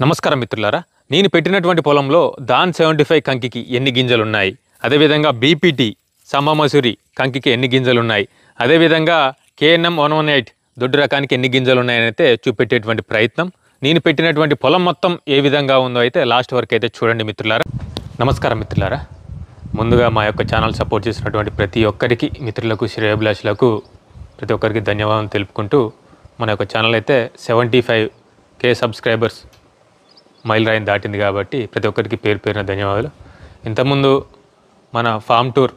నమస్కారం మిత్రులారా, నేను పెట్టినటువంటి పొలంలో దాన్ 75 కంకికి ఎన్ని గింజలు ఉన్నాయి, అదేవిధంగా బీపీటీ సమ్మ మసూరి కంకికి ఎన్ని గింజలు ఉన్నాయి, అదేవిధంగా కేఎన్ఎం 118 దొడ్డు రకానికి ఎన్ని గింజలు ఉన్నాయని అయితే చూపెట్టేటువంటి ప్రయత్నం. నేను పెట్టినటువంటి పొలం మొత్తం ఏ విధంగా ఉందో అయితే లాస్ట్ వరకు అయితే చూడండి మిత్రులారా. నమస్కారం మిత్రులారా, ముందుగా మా యొక్క ఛానల్ సపోర్ట్ చేసినటువంటి ప్రతి ఒక్కరికి, మిత్రులకు, శ్రేయోభిలాషులకు ప్రతి ఒక్కరికి ధన్యవాదాలు తెలుపుకుంటూ, మన యొక్క ఛానల్ అయితే 75K సబ్స్క్రైబర్స్ మైల్ రాయిని దాటింది కాబట్టి ప్రతి ఒక్కరికి పేరు పేరున ధన్యవాదాలు. ఇంతకుముందు మన ఫామ్ టూర్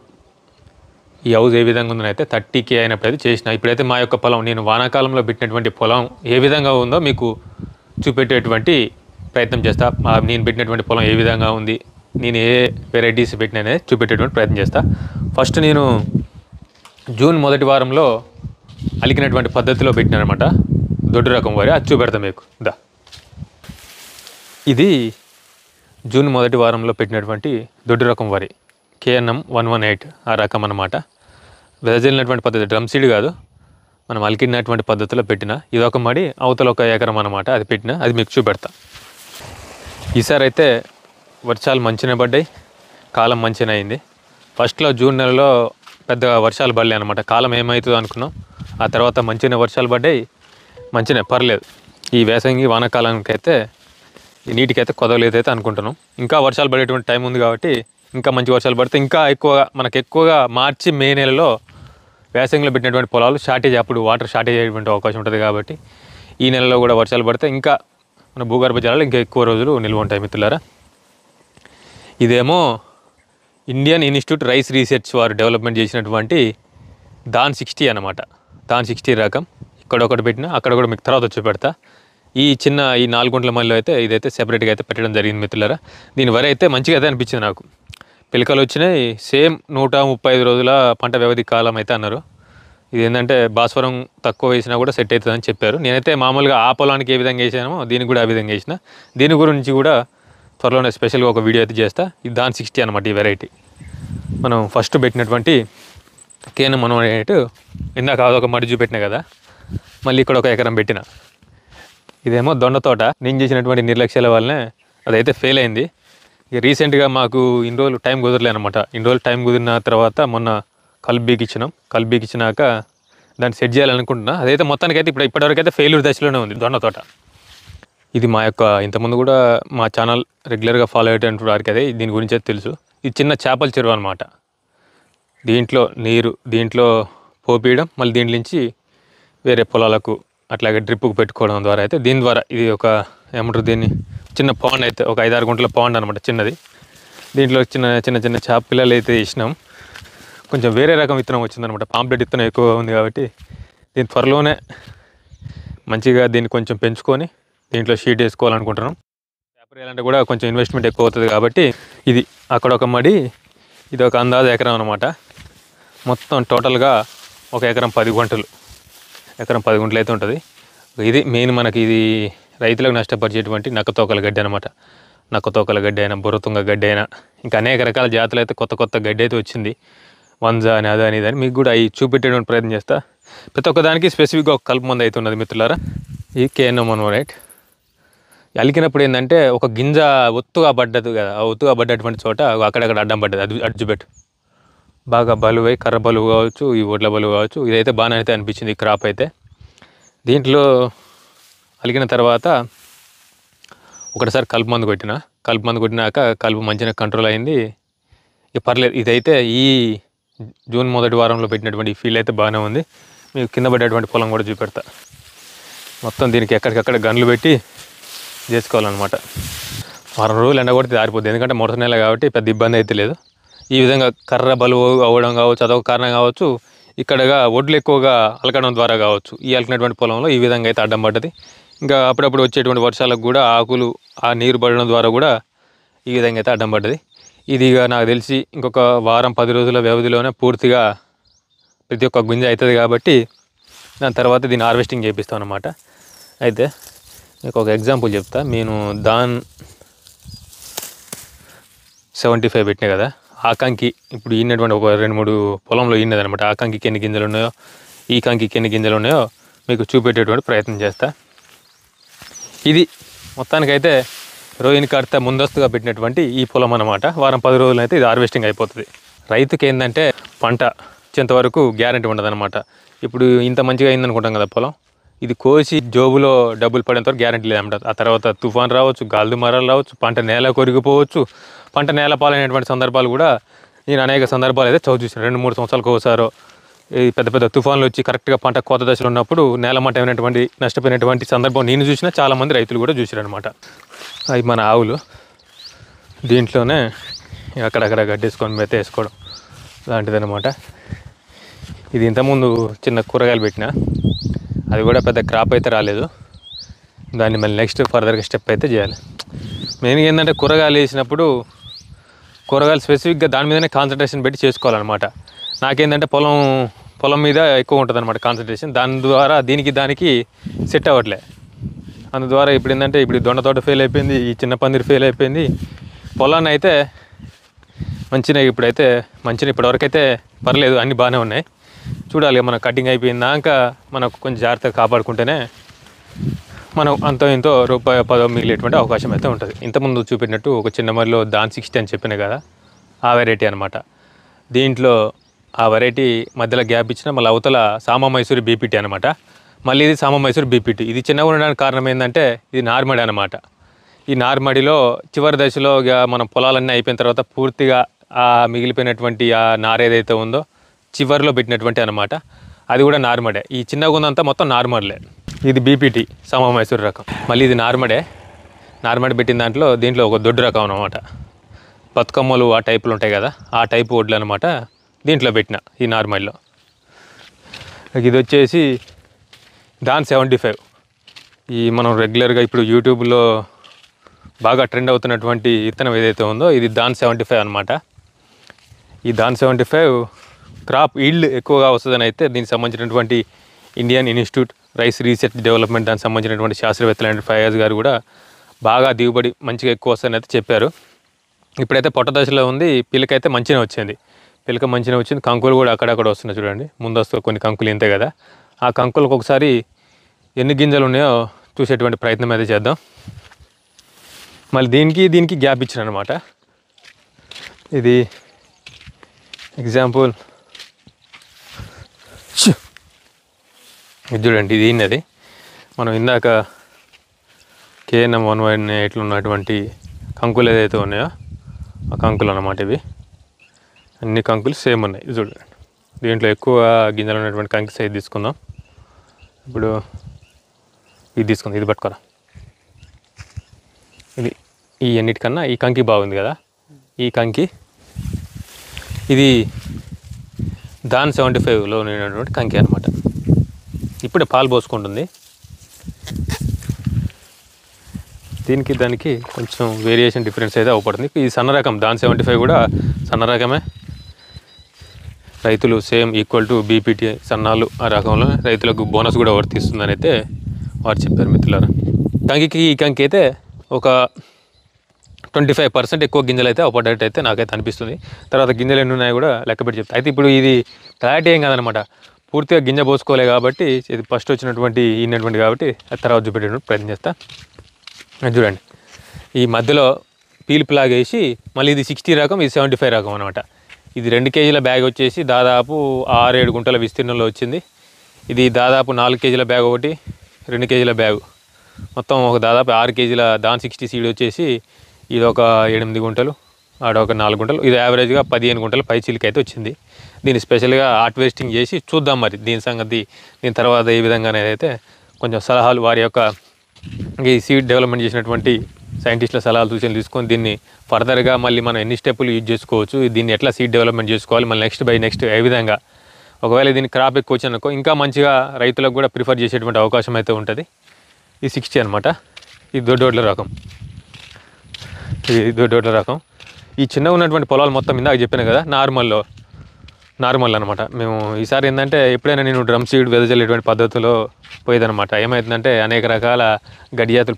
ఈ హౌస్ ఏ విధంగా ఉందని అయితే 30K అయినప్పుడు అయితే చేసిన. ఇప్పుడైతే మా యొక్క పొలం, నేను వానాకాలంలో పెట్టినటువంటి పొలం ఏ విధంగా ఉందో మీకు చూపెట్టేటువంటి ప్రయత్నం చేస్తా. నేను పెట్టినటువంటి పొలం ఏ విధంగా ఉంది, నేను ఏ వెరైటీస్ పెట్టినా చూపెట్టేటువంటి ప్రయత్నం చేస్తా. ఫస్ట్ నేను జూన్ మొదటి వారంలో అలికినటువంటి పద్ధతిలో పెట్టినానమాట దొడ్డు రకం వరి. అది చూపెడతాం మీకు. ఇది జూన్ మొదటి వారంలో పెట్టినటువంటి దొడ్డు రకం వరి, కేఎన్ఎం 118 ఆ రకం అన్నమాట. వెదజల్లినటువంటి పద్ధతి, డ్రమ్ సీడ్ కాదు, మనం అలికినటువంటి పద్ధతిలో పెట్టిన. ఇది ఒక మడి, అవతల ఒక ఎకరం అన్నమాట. అది పెట్టిన, అది మీకు చూపెడతా. ఈసారి అయితే వర్షాలు మంచిగా పడ్డాయి, కాలం మంచిగా అయింది. ఫస్ట్లో జూన్ నెలలో పెద్దగా వర్షాలు పడలే అనమాట. కాలం ఏమవుతుందో అనుకున్నాం. ఆ తర్వాత మంచిగా వర్షాలు పడ్డాయి, మంచిగా పర్లేదు. ఈ వేసంగి వానాకాలానికి అయితే ఈ నీటికైతే కొదవలేదైతే అనుకుంటున్నాం. ఇంకా వర్షాలు పడేటువంటి టైం ఉంది కాబట్టి ఇంకా మంచి వర్షాలు పడితే ఇంకా ఎక్కువగా, మనకు ఎక్కువగా మార్చి మే నెలలో వేసంగిలో పెట్టినటువంటి పొలాలు షార్టేజ్, అప్పుడు వాటర్ షార్టేజ్ అయ్యేటువంటి అవకాశం ఉంటుంది కాబట్టి ఈ నెలలో కూడా వర్షాలు పడితే ఇంకా మన భూగర్భ జలాలు ఇంకా ఎక్కువ రోజులు నిల్వ ఉంటాయి మిత్రులారా. ఇదేమో ఇండియన్ ఇన్స్టిట్యూట్ రైస్ రీసెర్చ్ వారు డెవలప్మెంట్ చేసినటువంటి దాన్ 60 అన్నమాట. దాన్ 60 రకం. ఇక్కడ ఒకటి పెట్టినా, అక్కడ కూడా మీకు తర్వాత చూపెడతా. ఈ 4 గుంటల మళ్ళీ అయితే ఇదైతే సెపరేట్గా అయితే పెట్టడం జరిగింది మిత్రులారా. దీని వరి అయితే మంచిగా అయితే అనిపించింది నాకు. పిలకలు వచ్చినాయి, సేమ్ 135 రోజుల పంట వ్యవధి కాలం అయితే అన్నారు. ఇది ఏంటంటే భాస్వరం తక్కువ వేసినా కూడా సెట్ అవుతుందని చెప్పారు. నేనైతే మామూలుగా ఆ పొలానికి ఏ విధంగా వేసానో దీనికి కూడా ఆ విధంగా వేసిన. దీని గురించి కూడా త్వరలోనే స్పెషల్గా ఒక వీడియో అయితే చేస్తా. ఇది దాన్ 60 అనమాట ఈ వెరైటీ. మనం ఫస్ట్ పెట్టినటువంటి కేఎన్ఎం 118 ఇందాక అదొక మడి చూపెట్టినా కదా, మళ్ళీ ఇక్కడ ఒక ఎకరం పెట్టిన. ఇదేమో దొండ తోట. నేను చేసినటువంటి నిర్లక్ష్యాల వల్లనే అదైతే ఫెయిల్ అయింది. ఇక రీసెంట్గా మాకు ఇన్ని రోజులు టైం కుదరలే అనమాట. ఇన్ని రోజులు టైం కుదిరిన తర్వాత మొన్న కల్బీకి ఇచ్చినాక దాన్ని సెట్ చేయాలనుకుంటున్నా. అదైతే మొత్తానికైతే ఇప్పటివరకు అయితే ఫెయిల్యూర్ దశలోనే ఉంది దొండ తోట. ఇది మా యొక్క ఇంతకుముందు కూడా మా ఛానల్ రెగ్యులర్గా ఫాలో అయ్యేటువంటి వారికి అదే దీని గురించి అయితే తెలుసు. ఇది చిన్న చేపల చెరువు అనమాట. దీంట్లో నీరు, దీంట్లో పోపీయడం, మళ్ళీ దీంట్లో నుంచి వేరే పొలాలకు అట్లాగే డ్రిప్పుకు పెట్టుకోవడం ద్వారా అయితే దీని ద్వారా ఇది ఒక ఏమంటారు దీన్ని, చిన్న పాండ్ అయితే ఒక 5-6 గుంటల పాండ్ అనమాట చిన్నది. దీంట్లో చిన్న చేప పిల్లలు అయితే ఇచ్చినాం. కొంచెం వేరే రకం విత్తనం వచ్చిందనమాట. పాంప్లెట్ విత్తనం ఎక్కువ ఉంది కాబట్టి దీని త్వరలోనే మంచిగా దీన్ని కొంచెం పెంచుకొని దీంట్లో షీట్ వేసుకోవాలనుకుంటున్నాం. పేపర్ వేయాలంటే కూడా కొంచెం ఇన్వెస్ట్మెంట్ ఎక్కువ అవుతుంది కాబట్టి ఇది అక్కడ ఒక మడి, ఇది ఒక అందాజ ఎకరం అనమాట. మొత్తం టోటల్గా ఒక ఎకరం 10 గుంటలు అయితే ఉంటుంది. ఇది మెయిన్ మనకి ఇది రైతులకు నష్టపరిచేటువంటి నక్కతోకల గడ్డి అనమాట. నక్కతోకల గడ్డి అయినా, బుర్రతుంగ గడ్డి అయినా, ఇంకా అనేక రకాల జాతులు అయితే కొత్త గడ్డి అయితే వచ్చింది. వంజా అని అదని ఇదని మీకు కూడా అవి చూపెట్టేటువంటి ప్రయత్నం చేస్తా. ప్రతి ఒక్కదానికి స్పెసిఫిక్గా ఒక కలుపు మందు అయితే ఉన్నది మిత్రులారా. ఈ కేఎన్ఎం 118 అలికినప్పుడు ఏంటంటే ఒక గింజ ఒత్తుగా పడ్డది కదా, ఆ ఒత్తుగా పడ్డటువంటి చోట అక్కడక్కడ అడ్డం పడ్డది. అది అడ్జుబెట్టు బాగా బలువై, కర్ర బలువు కావచ్చు, ఈ ఒడ్ల బలువు కావచ్చు. ఇదైతే బాగానే అయితే అనిపించింది ఈ క్రాప్ అయితే. దీంట్లో అలిగిన తర్వాత ఒకటిసారి కలుపు మందు కొట్టినాక కలుపు మంచిగా కంట్రోల్ అయింది. ఇక పర్లేదు. ఇదైతే ఈ జూన్ మొదటి వారంలో పెట్టినటువంటి ఈ ఫీల్ అయితే బాగానే ఉంది. మీకు కింద పడ్డటువంటి పొలం కూడా చూపెడతా. మొత్తం దీనికి ఎక్కడికక్కడ గన్లు పెట్టి చేసుకోవాలన్నమాట. 10 రోజులు ఎండ కొడితే ఆరిపోద్ది, ఎందుకంటే మొదటి నెల కాబట్టి పెద్ద ఇబ్బంది అయితే లేదు. ఈ విధంగా కర్ర బలువు అవ్వడం కావచ్చు, అదొక కారణం కావచ్చు. ఇక్కడగా ఒడ్లు ఎక్కువగా అలకడం ద్వారా కావచ్చు, ఈ అలికినటువంటి పొలంలో ఈ విధంగా అయితే అడ్డం పడ్డది. ఇంకా అప్పుడప్పుడు వచ్చేటువంటి వర్షాలకు కూడా ఆకులు ఆ నీరు పడడం ద్వారా కూడా ఈ విధంగా అయితే అడ్డం పడ్డది. ఇది నాకు తెలిసి ఇంకొక వారం 10 రోజుల వ్యవధిలోనే పూర్తిగా ప్రతి ఒక్క గింజ అవుతుంది కాబట్టి దాని తర్వాత దీన్ని హార్వెస్టింగ్ చేపిస్తాం అన్నమాట. అయితే మీకు ఒక ఎగ్జాంపుల్ చెప్తా. నేను దాన్ 75 పెట్టినా కదా, ఆకంకి ఇప్పుడు ఈనటువంటి ఒక 2-3 పొలంలో ఈనదనమాట. ఆ కంకికి ఎన్ని గింజలు ఉన్నాయో, ఈ కంకికి ఎన్ని గింజలు ఉన్నాయో మీకు చూపెట్టేటువంటి ప్రయత్నం చేస్తా. ఇది మొత్తానికైతే రోహిణి కార్త ముందస్తుగా పెట్టినటువంటి ఈ పొలం అన్నమాట. వారం 10 రోజులు అయితే ఇది హార్వెస్టింగ్ అయిపోతుంది. రైతుకి ఏంటంటే పంట వచ్చేంతవరకు గ్యారెంటీ ఉండదన్నమాట. ఇప్పుడు ఇంత మంచిగా అయిందనుకుంటాం కదా పొలం, ఇది కోసి జోబులో డబ్బులు పడేంతవరకు గ్యారెంటీ లేదన్నమాట. ఆ తర్వాత తుఫాన్ రావచ్చు, గాలి దుమారాలు రావచ్చు, పంట నేల కొరిగిపోవచ్చు, పంట నేల పాలైనటువంటి సందర్భాలు కూడా నేను అనేక సందర్భాలు అయితే చదువు చూసాను. 2-3 సంవత్సరాలకు ఒకసారి ఈ పెద్ద పెద్ద తుఫాన్లు వచ్చి కరెక్ట్గా పంట కోత దశలో ఉన్నప్పుడు నేలమట్టమైనటువంటి నష్టపోయినటువంటి సందర్భం నేను చూసినా, చాలామంది రైతులు కూడా చూసారనమాట. అవి మన ఆవులు, దీంట్లోనే అక్కడక్కడ గడ్డేసుకొని మెత్త వేసుకోవడం లాంటిదన్నమాట. ఇది ఇంతకుముందు చిన్న కూరగాయలు పెట్టిన, అది కూడా పెద్ద క్రాప్ అయితే రాలేదు. దాన్ని మళ్ళీ నెక్స్ట్ ఫర్దర్గా స్టెప్ అయితే చేయాలి. మెయిన్గా ఏంటంటే కూరగాయలు వేసినప్పుడు కూరగాయలు స్పెసిఫిక్గా దాని మీదనే కాన్సన్ట్రేషన్ పెట్టి చేసుకోవాలన్నమాట. నాకేంటంటే పొలం మీద ఎక్కువ ఉంటుంది అనమాట కాన్సన్ట్రేషన్. దాని ద్వారా దానికి సెట్ అవ్వట్లే. అందుద్వారా ఇప్పుడు ఏంటంటే ఇప్పుడు దొండ తోట ఫెయిల్ అయిపోయింది, ఈ చిన్న పందిరి ఫెయిల్ అయిపోయింది. పొలాన్ని అయితే మంచిగా ఇప్పుడైతే ఇప్పటివరకు అయితే పర్లేదు, అన్నీ బాగానే ఉన్నాయి. చూడాలి, మన కటింగ్ అయిపోయిందాక మనకు కొంచెం జాగ్రత్తగా కాపాడుకుంటేనే మనం అంత ఇంతో ₹10 మిగిలేటువంటి అవకాశం అయితే ఉంటుంది. ఇంతకుముందు చూపెట్టినట్టు ఒక చిన్న మరిలో దాన్ 60 అని చెప్పిన కదా, ఆ వెరైటీ అనమాట. దీంట్లో ఆ వెరైటీ మధ్యలో గ్యాప్ ఇచ్చిన మళ్ళీ అవతల సామా మైసూరి బీపీటీ అనమాట. మళ్ళీ ఇది సామా మైసూరి బీపీటీ. ఇది చిన్నగా ఉండడానికి కారణం ఏంటంటే ఇది నార్మడి అనమాట. ఈ నార్మడిలో చివరి దశలో మనం పొలాలన్నీ అయిపోయిన తర్వాత పూర్తిగా ఆ మిగిలిపోయినటువంటి ఆ నార ఏదైతే ఉందో చివరిలో పెట్టినటువంటి అనమాట. అది కూడా నార్మడే. ఈ చిన్నగా ఉందంతా మొత్తం నార్మల్లే. ఇది బీపీటీ సామా మైసూరి రకం. మళ్ళీ ఇది నార్మడి పెట్టిన దీంట్లో ఒక దొడ్డు రకం అనమాట. బతుకమ్మలు ఆ టైపులు ఉంటాయి కదా, ఆ టైపు వడ్లు అనమాట. దీంట్లో పెట్టిన ఈ నార్మల్లో. ఇది వచ్చేసి దాన్ 75. ఈ మనం రెగ్యులర్గా ఇప్పుడు యూట్యూబ్లో బాగా ట్రెండ్ అవుతున్నటువంటి విత్తనం ఏదైతే ఉందో ఇది దాన్ 75 అనమాట. ఈ దాన్ 75 క్రాప్ ఈల్డ్ ఎక్కువగా వస్తుందని అయితే దీనికి సంబంధించినటువంటి Indian institute rice research development దానికి సంబంధించినటువంటి శాస్త్రవేత్తలైన ఫయాజ్ గారు కూడా బాగా దిగుబడి మంచిగా ఎక్కువ వస్తుందని అయితే చెప్పారు. ఇప్పుడైతే పొట్ట దశలో ఉంది. పిల్లకైతే మంచిగా వచ్చింది. పిల్లక మంచిగా వచ్చింది. కంకులు కూడా అక్కడక్కడ వస్తున్నాయి చూడండి. ముందస్తు కొన్ని కంకులు ఇంతే కదా, ఆ కంకులకు ఒకసారి ఎన్ని గింజలు ఉన్నాయో చూసేటువంటి ప్రయత్నం అయితే చేద్దాం. మళ్ళీ దీనికి గ్యాప్ ఇచ్చిన అనమాట. ఇది ఎగ్జాంపుల్ ఇది చూడండి, ఇది ఇన్నది మనం ఇందాక KNM 118లో ఉన్నటువంటి కంకులు ఏదైతే ఉన్నాయో ఆ కంకులు అన్నమాట. ఇవి అన్ని కంకులు సేమ్ ఉన్నాయి. ఇది చూడండి, దీంట్లో ఎక్కువ గింజలు ఉన్నటువంటి కంకి సైజ్ తీసుకుందాం. ఇప్పుడు ఇది తీసుకుందాం, ఇది పట్టుకోరా. ఇది ఈ అన్నిటికన్నా ఈ కంకి బాగుంది కదా, ఈ కంకి ఇది దాన్ 75లో ఉన్నటువంటి కంకి అనమాట. ఇప్పుడే పాలు పోసుకుంటుంది. దానికి కొంచెం వేరియేషన్ డిఫరెన్స్ అయితే అవపడుతుంది. ఈ సన్న రకం దాన్ 75 కూడా సన్న రకమే. రైతులు సేమ్ ఈక్వల్ టు బీపీటీ సన్నాలు ఆ రకంలో రైతులకు బోనస్ కూడా వర్తిస్తుందని అయితే వారు చెప్పారు మిత్రులారా. ఈ కంకి అయితే ఒక 25% ఎక్కువ గిన్నెలు అయితే అవపడ్డట్టు అయితే నాకైతే అనిపిస్తుంది. తర్వాత గింజలు ఎన్ని ఉన్నాయో కూడా లెక్కపెట్టి చెప్తాను. అయితే ఇప్పుడు ఇది క్లారిటీ ఏం కాదనమాట, పూర్తిగా గింజ పోసుకోలే కాబట్టి ఇది ఫస్ట్ వచ్చినటువంటి కాబట్టి అది తర్వాత చూపెట్టేటువంటి ప్రయత్నం చేస్తా. చూడండి, ఈ మధ్యలో పీలుపు లాగేసి మళ్ళీ ఇది 60 రకం, ఇది 75 రకం అనమాట. ఇది 2 కేజీల బ్యాగ్ వచ్చేసి దాదాపు 6-7 గుంటల విస్తీర్ణంలో వచ్చింది. ఇది దాదాపు 4 కేజీల బ్యాగ్ ఒకటి, 2 కేజీల బ్యాగు, మొత్తం ఒక దాదాపు 6 కేజీల దాన్ 60 సీడ్ వచ్చేసి ఇది ఒక 8 గుంటలు, ఆడొక 4 గుంటలు, ఇది యావరేజ్గా 15 గుంటలు పై చిలికి అయితే వచ్చింది. దీన్ని స్పెషల్గా హార్ట్ వేస్టింగ్ చేసి చూద్దాం మరి దీని సంగతి. దీని తర్వాత ఏ విధంగానే అయితే కొంచెం సలహాలు వారి యొక్క ఈ సీడ్ డెవలప్మెంట్ చేసినటువంటి సైంటిస్టుల సలహాలు సూచనలు తీసుకొని దీన్ని ఫర్దర్గా మళ్ళీ మనం ఎన్ని స్టెప్పులు యూజ్ చేసుకోవచ్చు, దీన్ని ఎట్లా సీడ్ డెవలప్మెంట్ చేసుకోవాలి, మళ్ళీ నెక్స్ట్ ఏ విధంగా ఒకవేళ దీన్ని క్రాప్ ఎక్కువ వచ్చిందనుకో ఇంకా మంచిగా రైతులకు కూడా ప్రిఫర్ చేసేటువంటి అవకాశం అయితే ఉంటుంది. ఈ 60 అనమాట. ఇది దొడ్డోడ్ల రకం. ఈ చిన్నగా ఉన్నటువంటి పొలాలు మొత్తం ఇందాక చెప్పాను కదా నార్మల్ అనమాట. మేము ఈసారి ఏంటంటే ఎప్పుడైనా నేను డ్రమ్ సీడ్ వెదజల్లేటువంటి పద్ధతిలో పోయేదనమాట. ఏమవుతుందంటే అనేక రకాల గడ్డి జాతులు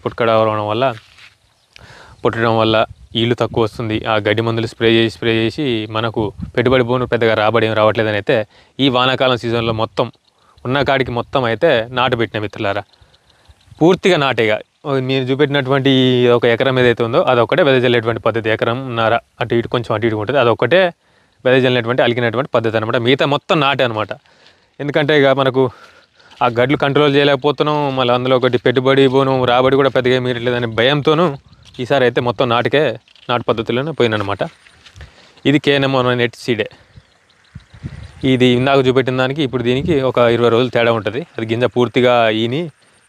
పుట్టడం వల్ల ఈళ్ళు తక్కువ వస్తుంది. ఆ గడ్డి మందులు స్ప్రే చేసి మనకు పెట్టుబడి భూములు పెద్దగా రావట్లేదని అయితే ఈ వానాకాలం సీజన్లో మొత్తం ఉన్న కాడికి మొత్తం అయితే నాటు పెట్టిన మిత్రులారా. పూర్తిగా నాటేగా మీరు చూపెట్టినటువంటి ఒక ఎకరం ఏదైతే ఉందో అదొక్కటే వెదజల్లేటువంటి పద్ధతి, ఎకరంన్నర అటు ఇటు కొంచెం అటు ఇటు ఉంటుంది, అదొక్కటే వెదజల్లినటువంటి అలికినటువంటి పద్ధతి అనమాట. మిగతా మొత్తం నాటే అనమాట. ఎందుకంటే ఇక మనకు ఆ గడ్లు కంట్రోల్ చేయలేకపోతున్నాం, మళ్ళీ అందులో ఒకటి పెట్టుబడి పోను రాబడి కూడా పెద్దగా మీరట్లేదని భయంతోనూ ఈసారి అయితే మొత్తం నాటు పద్ధతిలోనే పోయిననమాట. ఇది కేఎన్ఎం 118 సీడే. ఇది ఇందాక చూపెట్టిన దానికి ఇప్పుడు దీనికి ఒక 20 రోజులు తేడా ఉంటుంది. అది గింజ పూర్తిగా ఈని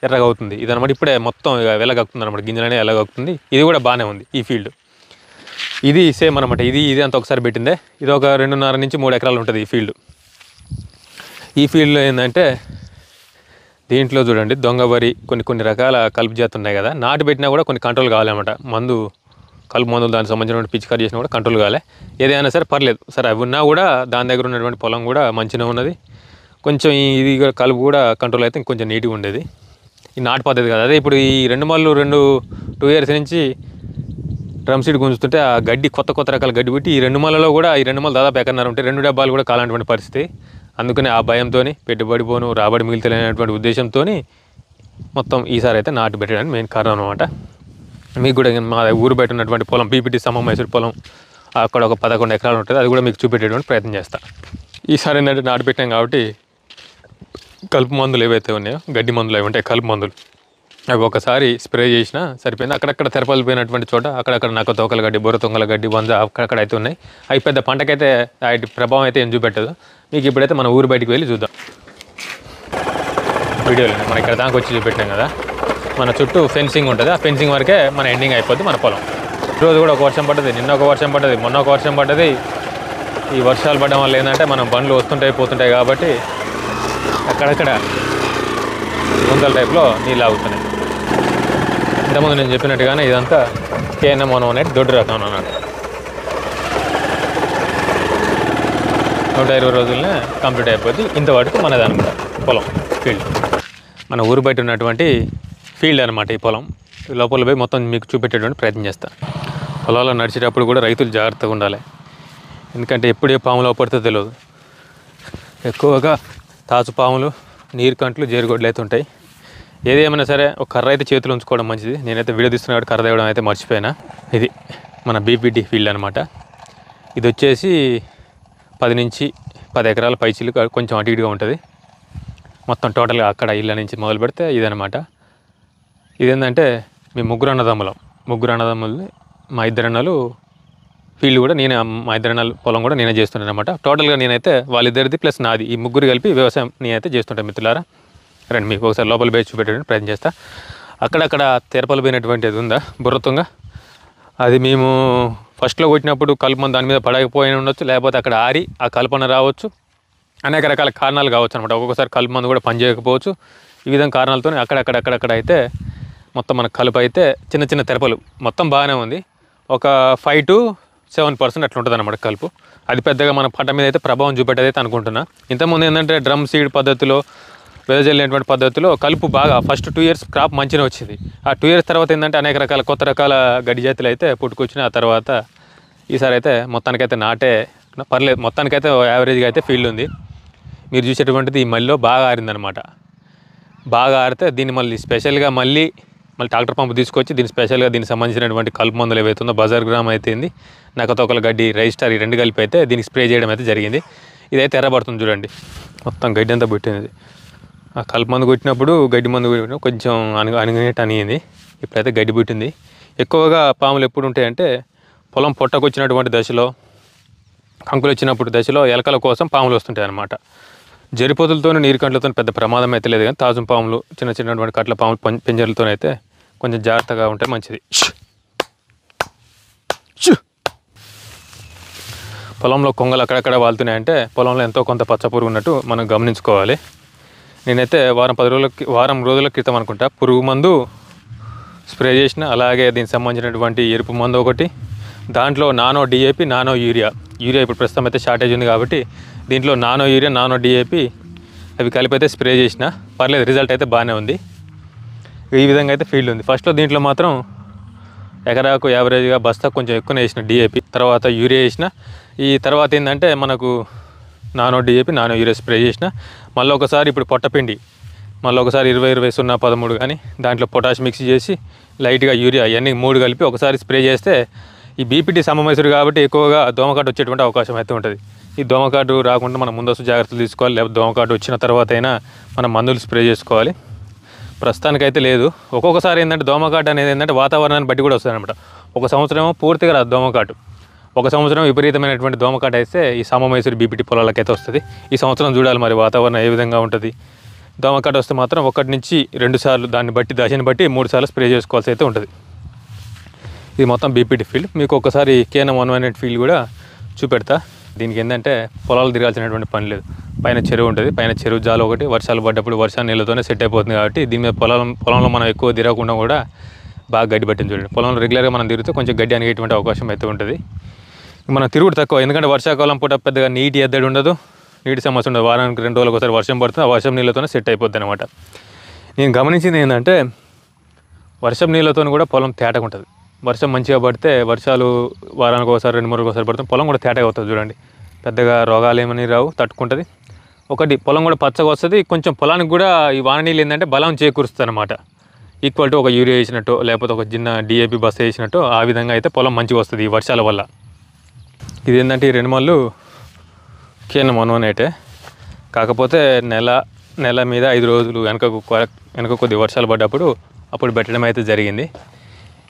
ఎర్రగా అవుతుంది. ఇదనమాట ఇప్పుడే మొత్తం వెలగక్కుతుంది అనమాట, గింజలనే ఎలగక్కుతుంది. ఇది కూడా బాగానే ఉంది ఈ ఫీల్డ్. ఇది సేమ్ అనమాట. ఇది అంత ఒకసారి పెట్టిందే. ఇది ఒక 2.5 నుంచి 3 ఎకరాలు ఉంటుంది ఈ ఫీల్డ్. ఈ ఫీల్డ్లో ఏంటంటే దీంట్లో చూడండి దొంగ వరి కొన్ని రకాల కలుపు జాతులు ఉన్నాయి కదా, నాటు పెట్టినా కూడా కొన్ని కంట్రోల్ కావాలన్నమాట. కలుపు మందులు దానికి సంబంధించిన పిచికారి చేసినా కూడా కంట్రోల్ కావాలి. ఏదైనా సరే పర్లేదు సరే, అవి ఉన్నా కూడా దాని దగ్గర ఉన్నటువంటి పొలం కూడా మంచిగా ఉన్నది. కొంచెం ఇది కలుపు కూడా కంట్రోల్ అయితే ఇంకొంచెం నీట్గా ఉండేది. ఈ నాటు పద్ధతి కదా. అదే ఇప్పుడు ఈ 2 ఇయర్స్ నుంచి డ్రమ్ సీడ్ గుంజుతుంటే ఆ గడ్డి కొత్త రకాల గడ్డి పెట్టి ఈ 2 మళ్ళలో కూడా ఈ 2 మళ్ళీ దాదాపు ఎకరన్నర ఉంటే 2 డబ్బాలు కూడా కాలాంటి పరిస్థితి. అందుకని ఆ భయంతో పెట్టుబడి పోను రాబడి మిగిలితలేనటువంటి ఉద్దేశంతో మొత్తం ఈసారి అయితే నాటు పెట్టడానికి మెయిన్ కారణం అనమాట. మీకు కూడా మా ఊరు బయట ఉన్నటువంటి పొలం పీపీటీ సమం మైసూరు పొలం అక్కడ ఒక 11 ఎకరాలు ఉంటుంది, అది కూడా మీకు చూపెట్టేటువంటి ప్రయత్నం చేస్తాను. ఈసారి ఏంటంటే నాటు పెట్టాం కాబట్టి కలుపు మందులు ఏవైతే ఉన్నాయో, గడ్డి మందులు అవి ఉంటాయి కలుపు మందులు, అవి ఒకసారి స్ప్రే చేసినా సరిపోయింది. అక్కడక్కడ తెరపలిపోయినటువంటి చోట అక్కడక్కడ నక్క తోకల గడ్డి, బొర్ర తొంగల గడ్డి, వంజ అక్కడక్కడ అయితే ఉన్నాయి. అవి పెద్ద పంటకైతే వాటి ప్రభావం అయితే ఏం చూపెట్టదు. మీకు ఇప్పుడైతే మన ఊరు బయటికి వెళ్ళి చూద్దాం. వీడియోలో మనం ఇక్కడ దాకా వచ్చి చూపెట్టినాం కదా, మన చుట్టూ ఫెన్సింగ్ ఉంటుంది. ఆ ఫెన్సింగ్ వరకే మన ఎండింగ్ అయిపోద్ది మన పొలం. ఈరోజు కూడా ఒక వర్షం పడ్డది, నిన్న ఒక వర్షం పడ్డది, మొన్న ఒక వర్షం పడ్డది. ఈ వర్షాలు పడడం వల్ల ఏంటంటే మనం బండ్లు వస్తుంటాయి పోతుంటాయి కాబట్టి అక్కడక్కడ గుంతల టైప్లో నీళ్ళు ఆగుతున్నాయి. ఇంతకుముందు నేను చెప్పినట్టుగానే ఇదంతా కేఎన్ఎం 118 దొడ్డు రకం అన్నమాట. 120 రోజులనే కంప్లీట్ అయిపోద్ది. ఇంతవరకు మనది అనమాట పొలం ఫీల్డ్. మన ఊరు బయట ఉన్నటువంటి ఫీల్డ్ అనమాట ఈ పొలం. లోపల పోయి మొత్తం మీకు చూపెట్టేటువంటి ప్రయత్నం చేస్తాను. పొలాల్లో నడిచేటప్పుడు కూడా రైతులు జాగ్రత్తగా ఉండాలి. ఎందుకంటే ఎప్పుడు ఏ పాములో పడితే తెలియదు. ఎక్కువగా తాచుపాములు, నీరు కంట్లు, జేరుగొడ్లు అయితే ఉంటాయి. ఏదేమైనా సరే ఒక కర్ర అయితే చేతులు ఉంచుకోవడం మంచిది. నేనైతే వీడియో తీస్తున్నాడు కర్ర తేవడం అయితే మర్చిపోయినా. ఇది మన బీపీటీ ఫీల్డ్ అనమాట. ఇది వచ్చేసి 10 నుంచి 10 ఎకరాల పైచీలు కొంచెం అటు ఇటుగా ఉంటుంది. మొత్తం టోటల్గా అక్కడ ఇళ్ళ నుంచి మొదలు పెడితే ఇదనమాట. ఇదేంటంటే మీ ముగ్గురు అన్నదమ్ములు, మా 2 అన్నలు ఫీల్డ్ కూడా నేనే, మా 2 అన్నలు పొలం కూడా నేనే చేస్తుంటాను అనమాట. టోటల్గా నేనైతే వాళ్ళిద్దరిది ప్లస్ నాది, ఈ ముగ్గురు కలిపి వ్యవసాయం నేనైతే చేస్తుంటాను. మిత్రులారా రండి, మీకు ఒకసారి లోపల బేసి చూపెట్టడానికి ప్రయత్నం చేస్తా. అక్కడక్కడ తెరపలు పోయినటువంటి అది ఉందా బుర్రతుంగ, అది మేము ఫస్ట్లో కొట్టినప్పుడు కలుపు దాని మీద పడకపోయి ఉండొచ్చు, లేకపోతే అక్కడ ఆరి ఆ కల్పన రావచ్చు. అనేక రకాల కారణాలు కావచ్చు అనమాట. ఒక్కొక్కసారి కలుపు మందు కూడా పనిచేయకపోవచ్చు. ఈ విధంగా కారణాలతో అక్కడక్కడ అయితే మొత్తం మన కలుపు అయితే చిన్న తెరపలు మొత్తం బాగానే ఉంది. ఒక 5 to 7% అట్లా ఉంటుంది అనమాట కలుపు. అది పెద్దగా మన పంట మీద అయితే ప్రభావం చూపెట్టేది అయితే అనుకుంటున్నా. ఇంతకుముందు ఏంటంటే డ్రమ్ సీడ్ పద్ధతిలో, వెదజల్లేటువంటి పద్ధతిలో కలుపు బాగా ఫస్ట్ 2 years క్రాప్ మంచిగా వచ్చింది. ఆ 2 years తర్వాత ఏంటంటే అనేక రకాల కొత్త రకాల గడ్డి జాతులు అయితే పుట్టుకొచ్చినాయి. ఆ తర్వాత ఈసారి అయితే మొత్తానికైతే నాటే పర్లేదు, మొత్తానికైతే యావరేజ్గా అయితే ఫీల్డ్ ఉంది. మీరు చూసేటువంటిది ఈ మళ్ళీ బాగా ఆరిందనమాట. బాగా ఆరితే దీన్ని మళ్ళీ స్పెషల్గా మళ్ళీ ట్రాక్టర్ పంపు తీసుకొచ్చి దీనికి సంబంధించినటువంటి కలుపు మందులు ఏవైతుందో బజార్ గ్రామ్ అయితేంది, నక్కతోకల గడ్డి, రైస్టార్ ఈ 2 కలిపి అయితే దీనికి స్ప్రే చేయడం అయితే జరిగింది. ఇదైతే ఎర్రబడుతుంది చూడండి, మొత్తం గడ్డి అంతా పుట్టినది. ఆ కలుపు మందు కొట్టినప్పుడు గడ్డి మందు కొట్టినప్పుడు కొంచెం అణిగినట్టు అనిగింది. ఇప్పుడైతే గడ్డి పుట్టింది. ఎక్కువగా పాములు ఎప్పుడు ఉంటాయంటే పొలం పొట్టకొచ్చినటువంటి దశలో, కంకులు వచ్చినప్పుడు దశలో ఎలకల కోసం పాములు వస్తుంటాయి అన్నమాట. జరిపోతులతో నీరు కంట్లతో పెద్ద ప్రమాదం అయితే లేదు, కానీ తాజు పాములు, చిన్నటువంటి కట్ల పాములు పెంజర్లతో అయితే కొంచెం జాగ్రత్తగా ఉంటే మంచిది. పొలంలో కొంగలు అక్కడక్కడ వాళ్తున్నాయంటే పొలంలో ఎంతో కొంత పచ్చపురుగు ఉన్నట్టు మనం గమనించుకోవాలి. నేనైతే వారం రోజుల క్రితం అనుకుంటా పురుగు మందు స్ప్రే చేసిన. అలాగే దీనికి సంబంధించినటువంటి ఎరుపు మందు ఒకటి, దాంట్లో నానో డిఏపి, నానో యూరియా ఇప్పుడు ప్రస్తుతం అయితే షార్టేజ్ ఉంది కాబట్టి దీంట్లో నానో యూరియా, నానో డిఏపి అవి కలిపి అయితే స్ప్రే చేసిన. పర్లేదు, రిజల్ట్ అయితే బాగానే ఉంది. ఈ విధంగా అయితే ఫీల్డ్ ఉంది. ఫస్ట్లో దీంట్లో మాత్రం ఎకరాకు యావరేజ్గా బస్తా కొంచెం ఎక్కువనే వేసిన డిఏపి, తర్వాత యూరియా వేసిన. ఈ తర్వాత ఏంటంటే మనకు nano DAP, nano urea spray చేసిన. మళ్ళీ ఒకసారి ఇప్పుడు పొట్టపిండి మళ్ళీ ఒకసారి 20-20-0-13 కానీ దాంట్లో పొటాష్ మిక్స్ చేసి లైట్గా యూరియా ఇవన్నీ 3 కలిపి ఒకసారి స్ప్రే చేస్తే ఈ బీపీటీ సమమైసూరు కాబట్టి ఎక్కువగా దోమకాటు వచ్చేటువంటి అవకాశం అయితే ఉంటుంది. ఈ దోమకాటు రాకుండా మనం ముందస్తు జాగ్రత్తలు తీసుకోవాలి. లేకపోతే దోమకాటు వచ్చిన తర్వాత అయినా మనం మందులు స్ప్రే చేసుకోవాలి. ప్రస్తుతానికైతే లేదు. ఒక్కొక్కసారి ఏంటంటే దోమకాటు అనేది ఏంటంటే వాతావరణాన్ని బట్టి కూడా వస్తుంది అనమాట. ఒక సంవత్సరం పూర్తిగా రాదు దోమకాటు, ఒక సంవత్సరం విపరీతమైనటువంటి దోమకాటు అయితే ఈ సమమైసూరు బీపీటీ పొలాలకైతే వస్తుంది. ఈ సంవత్సరం చూడాలి మరి వాతావరణం ఏ విధంగా ఉంటుంది. దోమకాటు వస్తే మాత్రం 1 నుంచి 2 సార్లు దాన్ని బట్టి దశని బట్టి 3 సార్లు స్ప్రే చేసుకోవాల్సి అయితే ఉంటుంది. ఇది మొత్తం బీపీటీ ఫీల్డ్. మీకు ఒకసారి KNM 118 ఫీల్డ్ కూడా చూపెడతా. దీనికి ఏంటంటే పొలాలు తిరగాల్సినటువంటి పని లేదు. పైన చెరువు ఉంటుంది, పైన చెరువు జాలు ఒకటి వర్షాలు పడ్డప్పుడు వర్షాన్ని నీళ్ళతోనే సెట్ అయిపోతుంది కాబట్టి దీని మీద పొలంలో మనం ఎక్కువ తిరగకుండా కూడా బాగా గడ్డి పట్టింది చూడండి. పొలంలో రెగ్యులర్గా మనం తిరిగితే కొంచెం గడ్డి అనేటువంటి అవకాశం అయితే ఉంటుంది. మనం తిరుగుడు తక్కువ, ఎందుకంటే వర్షాకాలం పూట పెద్దగా నీటి ఎద్దడి ఉండదు, నీటి సమస్య ఉండదు. వారానికి 2 రోజులకు ఒకసారి వర్షం పడుతుంది, ఆ వర్షం నీళ్ళతోనే సెట్ అయిపోద్ది అనమాట. నేను గమనించింది ఏంటంటే వర్షం నీళ్ళతో కూడా పొలం తేటగా ఉంటుంది. వర్షం మంచిగా పడితే వర్షాలు వారానికి ఒకసారి 2-3 రోజులకు ఒకసారి పడుతుంది, పొలం కూడా తేటగా అవుతుంది చూడండి. పెద్దగా రోగాలు ఏమని రావు, తట్టుకుంటుంది. ఒకటి పొలం కూడా పచ్చగా వస్తుంది. కొంచెం పొలానికి కూడా ఈ వాన నీళ్ళు ఏంటంటే బలం చేకూరుస్తుంది అనమాట. ఈక్వల్ టు ఒక యూరియా వేసినట్టు లేకపోతే ఒక చిన్న DAP బస్తా వేసినట్టు ఆ విధంగా అయితే పొలం మంచిగా వస్తుంది ఈ వర్షాల వల్ల. ఇది ఏంటంటే ఈ 2 మళ్ళు KNM 118. కాకపోతే నెల మీద 5 రోజులు వెనక కొద్ది వర్షాలు పడ్డప్పుడు అప్పుడు పెట్టడం అయితే జరిగింది.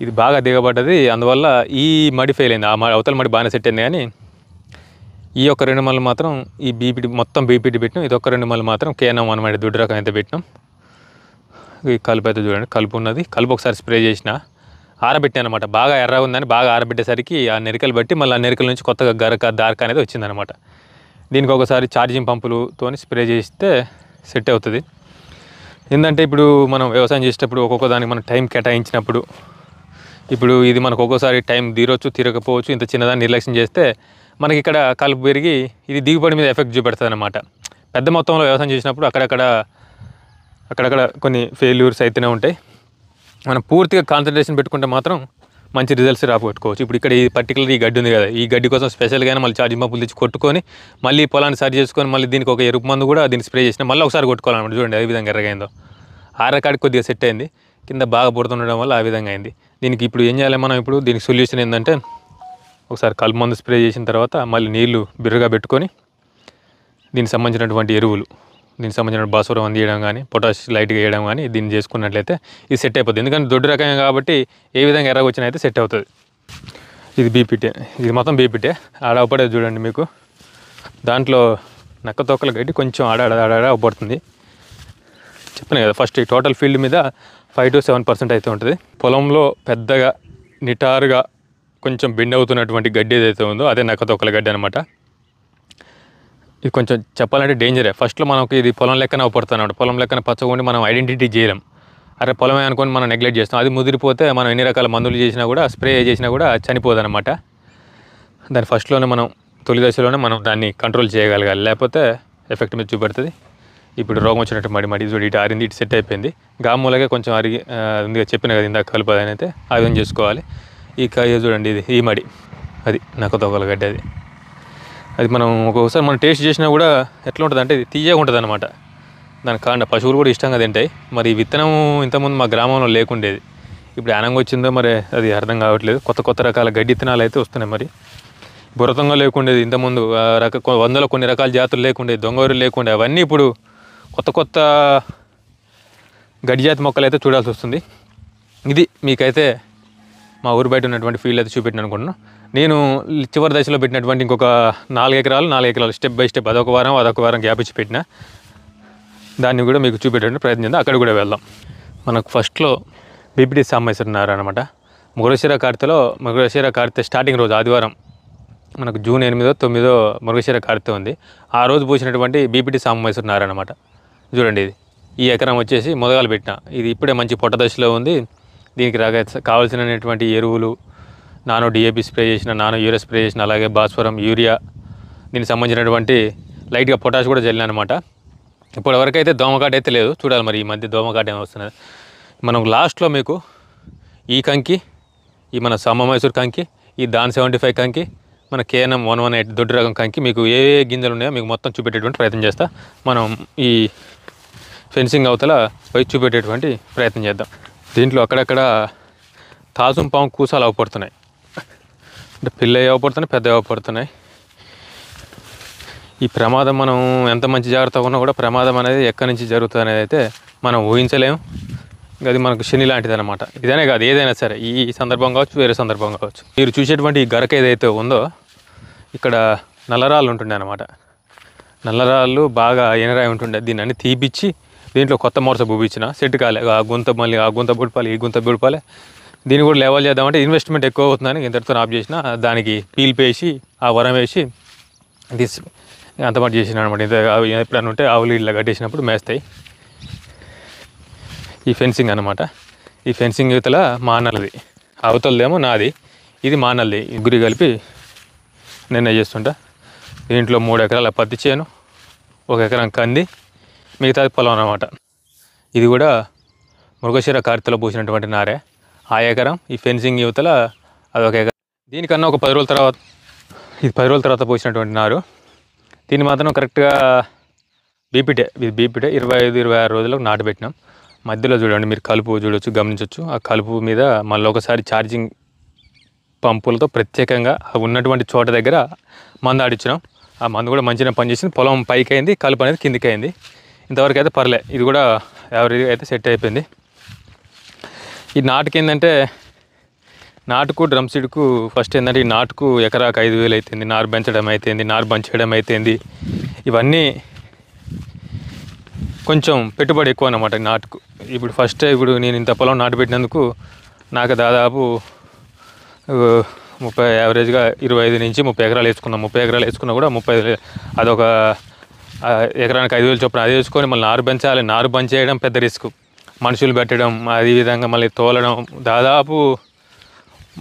ఇది బాగా దిగబడ్డది, అందువల్ల ఈ మడి ఫెయిల్ అయింది. ఆ అవతల మడి బాగానే సెట్ అయింది, కానీ ఈ యొక్క 2 మళ్ళు మాత్రం ఈ బీపీటీ మొత్తం బీపీటీ పెట్టినాం. ఇది ఒక 2 మళ్ళు మాత్రం KNM 118 దొడ్డు రకం అయితే పెట్టినాం. ఈ కలుపు అయితే చూడండి, కలుపు ఉన్నది. కలుపు ఒకసారి స్ప్రే చేసిన ఆరబెట్టాను అనమాట. బాగా ఎర్రగా ఉందని బాగా ఆరబెట్టేసరికి ఆ నెరికలు బట్టి మళ్ళీ ఆ నెరికల నుంచి కొత్తగా దారక అనేది వచ్చిందనమాట. దీనికి ఒకసారి ఛార్జింగ్ పంపులతో స్ప్రే చేస్తే సెట్ అవుతుంది. ఏంటంటే ఇప్పుడు మనం వ్యవసాయం చేసేటప్పుడు ఒక్కొక్క దానికి మనం టైం కేటాయించినప్పుడు, ఇప్పుడు ఇది మనకు ఒక్కోసారి టైం తీరొచ్చు తీరకపోవచ్చు. ఇంత చిన్నదాన్ని నిర్లక్ష్యం చేస్తే మనకి ఇక్కడ కలుపు పెరిగి ఇది దిగుబడి మీద ఎఫెక్ట్ చూపెడుతుంది అనమాట. పెద్ద మొత్తంలో వ్యవసాయం చేసినప్పుడు అక్కడక్కడ కొన్ని ఫెయిల్యూర్స్ అయితేనే ఉంటాయి. మనం పూర్తిగా కాన్సన్ట్రేషన్ పెట్టుకుంటే మాత్రం మంచి రిజల్ట్స్ రాబట్టుకోవచ్చు. ఇప్పుడు ఇక్కడ ఈ పర్టికులర్ ఈ గడ్డి ఉంది కదా, ఈ గడ్డి కోసం స్పెషల్గానే మళ్ళీ ఛార్జింగ్ పంపులు తెచ్చి కొట్టుకొని మళ్ళీ పొలాన్ని సరి చేసుకొని మళ్ళీ దీనికి ఒక ఎరుపు మందు కూడా దీన్ని స్ప్రే చేసిన మళ్ళీ ఒకసారి కొట్టుకోవాలన్నమాట. చూడండి ఏ విధంగా ఎర్రగైందో. ఆరకాడికి కొద్దిగా సెట్ అయింది, కింద బాగా బుడుతుండడం వల్ల ఆ విధంగా అయింది. దీనికి ఇప్పుడు ఏం చేయాలి మనం, ఇప్పుడు దీనికి సొల్యూషన్ ఏంటంటే ఒకసారి కలుపు మందు స్ప్రే చేసిన తర్వాత మళ్ళీ నీళ్లు బిర్రగా పెట్టుకొని దీనికి సంబంధించినటువంటి ఎరువులు, దీనికి సంబంధించిన భాస్వరం అందియడం కానీ పొటాష్ లైట్గా వేయడం కానీ దీన్ని చేసుకున్నట్లయితే ఇది సెట్ అయిపోతుంది. ఎందుకంటే దొడ్డు రకమే కాబట్టి ఏ విధంగా ఎర్రగా వచ్చినా అయితే సెట్ అవుతుంది. ఇది బీపీటీ, ఇది మొత్తం బీపీటీ. ఆడపడేది చూడండి మీకు, దాంట్లో నక్క తొక్కల గడ్డి కొంచెం ఆడ పడుతుంది. చెప్పాను కదా ఫస్ట్ ఈ టోటల్ ఫీల్డ్ మీద 5-7% అయితే ఉంటుంది. పొలంలో పెద్దగా నిటారుగా కొంచెం బెండ్ అవుతున్నటువంటి గడ్డి ఏదైతే ఉందో అదే నక్క తొక్కల గడ్డి అనమాట. ఇది కొంచెం చెప్పాలంటే డేంజరే. ఫస్ట్లో మనకి ఇది పొలం లెక్కన అవపడుతుంది అనమాట. పొలం లెక్కన పచ్చగుండి మనం ఐడెంటిటీ చేయలేం. అరే పొలమే అనుకొని మనం నెగ్లెక్ట్ చేస్తాం. అది ముదిరిపోతే మనం ఎన్ని రకాల మందులు చేసినా కూడా స్ప్రే చేసినా కూడా చనిపోదు అనమాట. దాని ఫస్ట్లోనే మనం తొలి దశలోనే మనం దాన్ని కంట్రోల్ చేయగలగాలి, లేకపోతే ఎఫెక్ట్ మీద చూపెడుతుంది. ఇప్పుడు రోగం వచ్చినట్టు మడి చూడు, ఇటు ఆరింది, ఇటు సెట్ అయిపోయింది. గామూలగా కొంచెం అరిగి ఉంది చెప్పిన కదా ఇందాక కలుపుదని అయితే ఆ విధంగా చేసుకోవాలి. ఈ కాయ చూడండి, ఇది ఈ మడి, అది నక్క తొక్కల గడ్డి. అది మనం ఒక్కొక్కసారి మనం టేస్ట్ చేసినా కూడా ఎట్లా ఉంటుంది అంటే ఇది తీయగా ఉంటుంది అనమాట. దాని కాండ పశువులు కూడా ఇష్టంగా తింటాయి. మరి ఈ విత్తనం ఇంతకుముందు మా గ్రామంలో లేకుండేది, ఇప్పుడు యానంగా వచ్చిందో మరి అది అర్థం కావట్లేదు. కొత్త రకాల గడ్డి విత్తనాలు అయితే వస్తున్నాయి. మరి బురతంగా లేకుండేది ఇంతకుముందు, వందలో కొన్ని రకాల జాతులు లేకుండేది, దొంగవరు లేకుండే, అవన్నీ ఇప్పుడు కొత్త గడ్డి జాతి మొక్కలు అయితే చూడాల్సి వస్తుంది. ఇది మీకైతే మా ఊరు బయట ఉన్నటువంటి ఫీల్డ్ అయితే చూపెట్టిన అనుకుంటున్నాను. నేను చివరి దశలో పెట్టినటువంటి ఇంకొక 4 ఎకరాలు స్టెప్ బై స్టెప్ అదొక వారం గ్యాప్ ఇచ్చి పెట్టిన, దాన్ని కూడా మీకు చూపెట్టడానికి ప్రయత్నం చేద్దాం. అక్కడ కూడా వెళ్దాం. మనకు ఫస్ట్లో బీపీటీ సాంబశివనారు అనమాట. మృగశిర కార్తె స్టార్టింగ్ రోజు ఆదివారం, మనకు జూన్ 8-9 మృగశిర కార్తె ఉంది. ఆ రోజు పూసినటువంటి బీపీటీ సాంబశివనారు అనమాట. చూడండి, ఇది ఈ ఎకరం వచ్చేసి మొదలు పెట్టిన, ఇది ఇప్పుడే మంచి పొట్ట దశలో ఉంది. దీనికి కావాల్సినటువంటి ఎరువులు నానో DAP స్ప్రే చేసిన, నానో యూరియా స్ప్రే చేసిన, అలాగే భాస్వరం, యూరియా, దీనికి సంబంధించినటువంటి లైట్గా పొటాష్ కూడా చల్లిన అనమాట. ఇప్పటివరకు అయితే దోమకాట అయితే లేదు, చూడాలి మరి ఈ మధ్య దోమకాట ఏమొస్తున్నది. మనం లాస్ట్లో మీకు ఈ కంకి, ఈ మన సమమైసూర్ కంకి, ఈ దాన్ 75 కంకి, మన KNM 118 దొడ్డు రకం కంకి మీకు ఏ గింజలు ఉన్నాయో మీకు మొత్తం చూపెట్టేటువంటి ప్రయత్నం చేస్తా. మనం ఈ ఫెన్సింగ్ అవతల పోయి చూపెట్టేటువంటి ప్రయత్నం చేద్దాం. దీంట్లో అక్కడక్కడ తాజుం పాము కూసాలు అవపడుతున్నాయి, అంటే పిల్లవి అవపడుతున్నాయి, పెద్దవి అవపడుతున్నాయి. ఈ ప్రమాదం మనం ఎంత మంచి జాగ్రత్తగా ఉన్నా కూడా ప్రమాదం అనేది ఎక్కడి నుంచి జరుగుతుంది అనేది అయితే మనం ఊహించలేము. అది మనకు శని లాంటిది అనమాట. ఇదనే కాదు, ఏదైనా సరే, ఈ సందర్భం కావచ్చు, వేరే సందర్భం కావచ్చు. మీరు చూసేటువంటి ఈ గరక ఏదైతే ఉందో ఇక్కడ నల్లరాళ్ళు ఉంటుండే అనమాట. నల్లరాళ్ళు బాగా ఎనరాయి ఉంటుండే. దీన్ని అన్ని తీపిచ్చి దీంట్లో కొత్త మొరస బూపించిన సెట్ కాలే. ఆ గుంత మళ్ళీ ఆ గుంత బుడిపాలి, ఈ గుంత బుడిపాలి. దీన్ని కూడా లెవెల్ చేద్దామంటే ఇన్వెస్ట్మెంట్ ఎక్కువ అవుతుందని ఇంతటితో ఆఫ్ చేసిన. దానికి పీల్ పేసి ఆ వరం వేసి తీసి అంతమాట చేసిన అనమాట. ఇంత ఎప్పుడైనా ఉంటే ఆవులు ఇట్లా కట్టేసినప్పుడు మేస్తాయి. ఈ ఫెన్సింగ్ అనమాట. ఈ ఫెన్సింగ్ యువతల మానలది, అవతలదేమో నాది, ఇది మానలది. గురి కలిపి నిన్న చేస్తుంటా. దీంట్లో 3 ఎకరాల పత్తి చేను, 1 ఎకరం కంది, మిగతాది పొలం అన్నమాట. ఇది కూడా మృగశిర కార్తెలో పోసినటువంటి నారే. ఆ ఎకరం ఈ ఫెన్సింగ్ యువతల అదొక ఎకరం. దీనికన్నా ఒక 10 రోజుల తర్వాత, ఇది 10 రోజుల తర్వాత పోసినటువంటి నారు. దీన్ని మాత్రం కరెక్ట్గా బీపీటే, ఇది బీపీటే 25-26 రోజులకు నాటుపెట్టినాం. మధ్యలో చూడండి మీరు కలుపు చూడొచ్చు, గమనించవచ్చు. ఆ కలుపు మీద మళ్ళీ ఒకసారి ఛార్జింగ్ పంపులతో ప్రత్యేకంగా ఉన్నటువంటి చోట దగ్గర మందు ఆడిచ్చినాం. ఆ మందు కూడా మంచిగా పనిచేసింది. పొలం పైకి అయింది, కలుపు అనేది కిందికి అయింది. ఇంతవరకు అయితే పర్లే, ఇది కూడా యావరేజ్గా అయితే సెట్ అయిపోయింది. ఈ నాటుకు ఏంటంటే, నాటుకు డ్రమ్ సీడ్కు ఫస్ట్ ఏంటంటే, ఈ నాటుకు ఎకరాకు 5,000 అవుతుంది. నారు పెంచడం అయితేంది, నారు బంచడం అయితేంది, ఇవన్నీ కొంచెం పెట్టుబడి ఎక్కువ అన్నమాట నాటుకు. ఇప్పుడు నేను ఇంత పొలం నాటు పెట్టినందుకు నాకు దాదాపు 30 యావరేజ్గా 25 నుంచి 30 ఎకరాలు వేసుకున్నాం. 30 ఎకరాలు వేసుకున్నా కూడా 30, అదొక ఎకరానికి 5,000 చొప్పున అది వేసుకొని మళ్ళీ నారు పెంచాలి. నారు బంచేయడం పెద్ద రిస్క్, మనుషులు పెట్టడం, అదేవిధంగా మళ్ళీ తోలడం. దాదాపు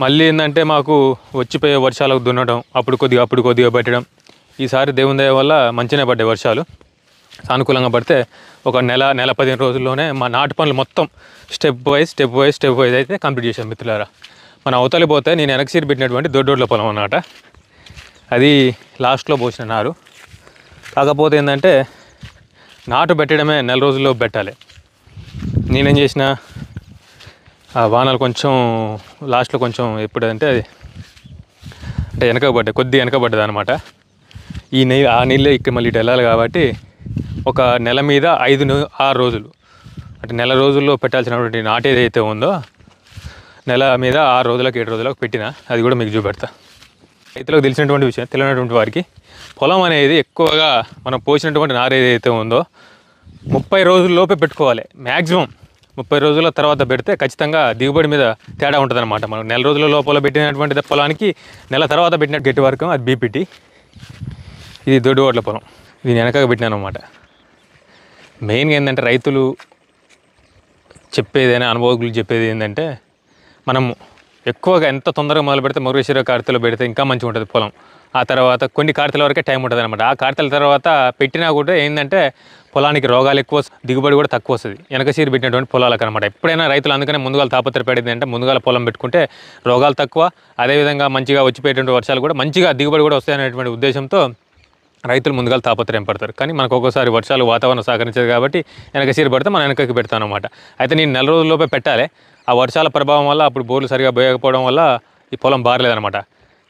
మళ్ళీ ఏంటంటే మాకు వచ్చిపోయే వర్షాలకు దున్నడం, అప్పుడు కొద్దిగా పెట్టడం. ఈసారి దేవుని దయ వల్ల మంచిగానే పడ్డాయి వర్షాలు. సానుకూలంగా పడితే ఒక నెల 15 రోజుల్లోనే మా నాటు పనులు మొత్తం స్టెప్ వైజ్ అయితే కంప్లీట్ చేశాను మిత్రులారా. మన అవతలి పోతే నేను వెనకసీరి పెట్టినటువంటి దొడ్డోడ్ల పొలం అన్నమాట. అది లాస్ట్లో పోసిన నారు. కాకపోతే ఏంటంటే నాటు పెట్టడమే నెల రోజుల్లో పెట్టాలి. నేనేం చేసిన, ఆ వానలు కొంచెం లాస్ట్లో కొంచెం ఎప్పుడంటే అంటే కొద్దిగా వెనకబడ్డది అనమాట. ఆ నీళ్ళే ఇక్కడ మళ్ళీ ఇటు వెళ్ళాలి కాబట్టి ఒక నెల మీద 5-6 రోజులు, అంటే నెల రోజుల్లో పెట్టాల్సినటువంటి నాటు ఏదైతే ఉందో నెల మీద 6 రోజులకు 7 రోజులకు పెట్టిన. అది కూడా మీకు చూపెడతా. రైతులకు తెలిసినటువంటి విషయం, తెలియనటువంటి వారికి పొలం అనేది ఎక్కువగా మనం పోసినటువంటి నారు ఏదైతే ఉందో 30 రోజుల్లోపే పెట్టుకోవాలి. మ్యాక్సిమం 30 రోజుల తర్వాత పెడితే ఖచ్చితంగా దిగుబడి మీద తేడా ఉంటుంది అనమాట. మనం నెల రోజుల లోపల పెట్టినటువంటి పొలానికి నెల తర్వాత పెట్టిన గట్టి వరకు అది బీపీటీ. ఇది దొడ్డుగొడ్ల పొలం, దీని వెనకగా పెట్టినాను అనమాట. మెయిన్గా ఏంటంటే రైతులు చెప్పేదైనా, అనుభవకులు చెప్పేది ఏంటంటే, మనం ఎక్కువగా ఎంత తొందరగా మొదలు పెడితే మృగశిర కార్తెలో పెడితే ఇంకా మంచిగా ఉంటుంది పొలం. ఆ తర్వాత కొన్ని కార్తెల వరకే టైం ఉంటుంది అనమాట. ఆ కార్తెల తర్వాత పెట్టినా కూడా ఏంటంటే పొలానికి రోగాలు ఎక్కువ, దిగుబడి కూడా తక్కువ వస్తుంది వెనకసీరి పెట్టినటువంటి పొలాలకు అనమాట. ఎప్పుడైనా రైతులు అందుకనే ముందుగా తాపత్రపడేది అంటే ముందుగా పొలం పెట్టుకుంటే రోగాలు తక్కువ, అదేవిధంగా మంచిగా వచ్చిపోయేటువంటి వర్షాలు కూడా మంచిగా దిగుబడి కూడా వస్తాయనేటువంటి ఉద్దేశంతో రైతులు ముందుగా తాపత్రయం పడతారు. కానీ మనకు ఒక్కోసారి వర్షాలు, వాతావరణం సహకరించదు కాబట్టి వెనకసీరి పడితే మనం వెనకకి పెడతాను అనమాట. అయితే నేను నెల రోజుల్లోపే పెట్టాలి. ఆ వర్షాల ప్రభావం వల్ల అప్పుడు బోర్లు సరిగా పోయకపోవడం వల్ల ఈ పొలం బారలేదనమాట.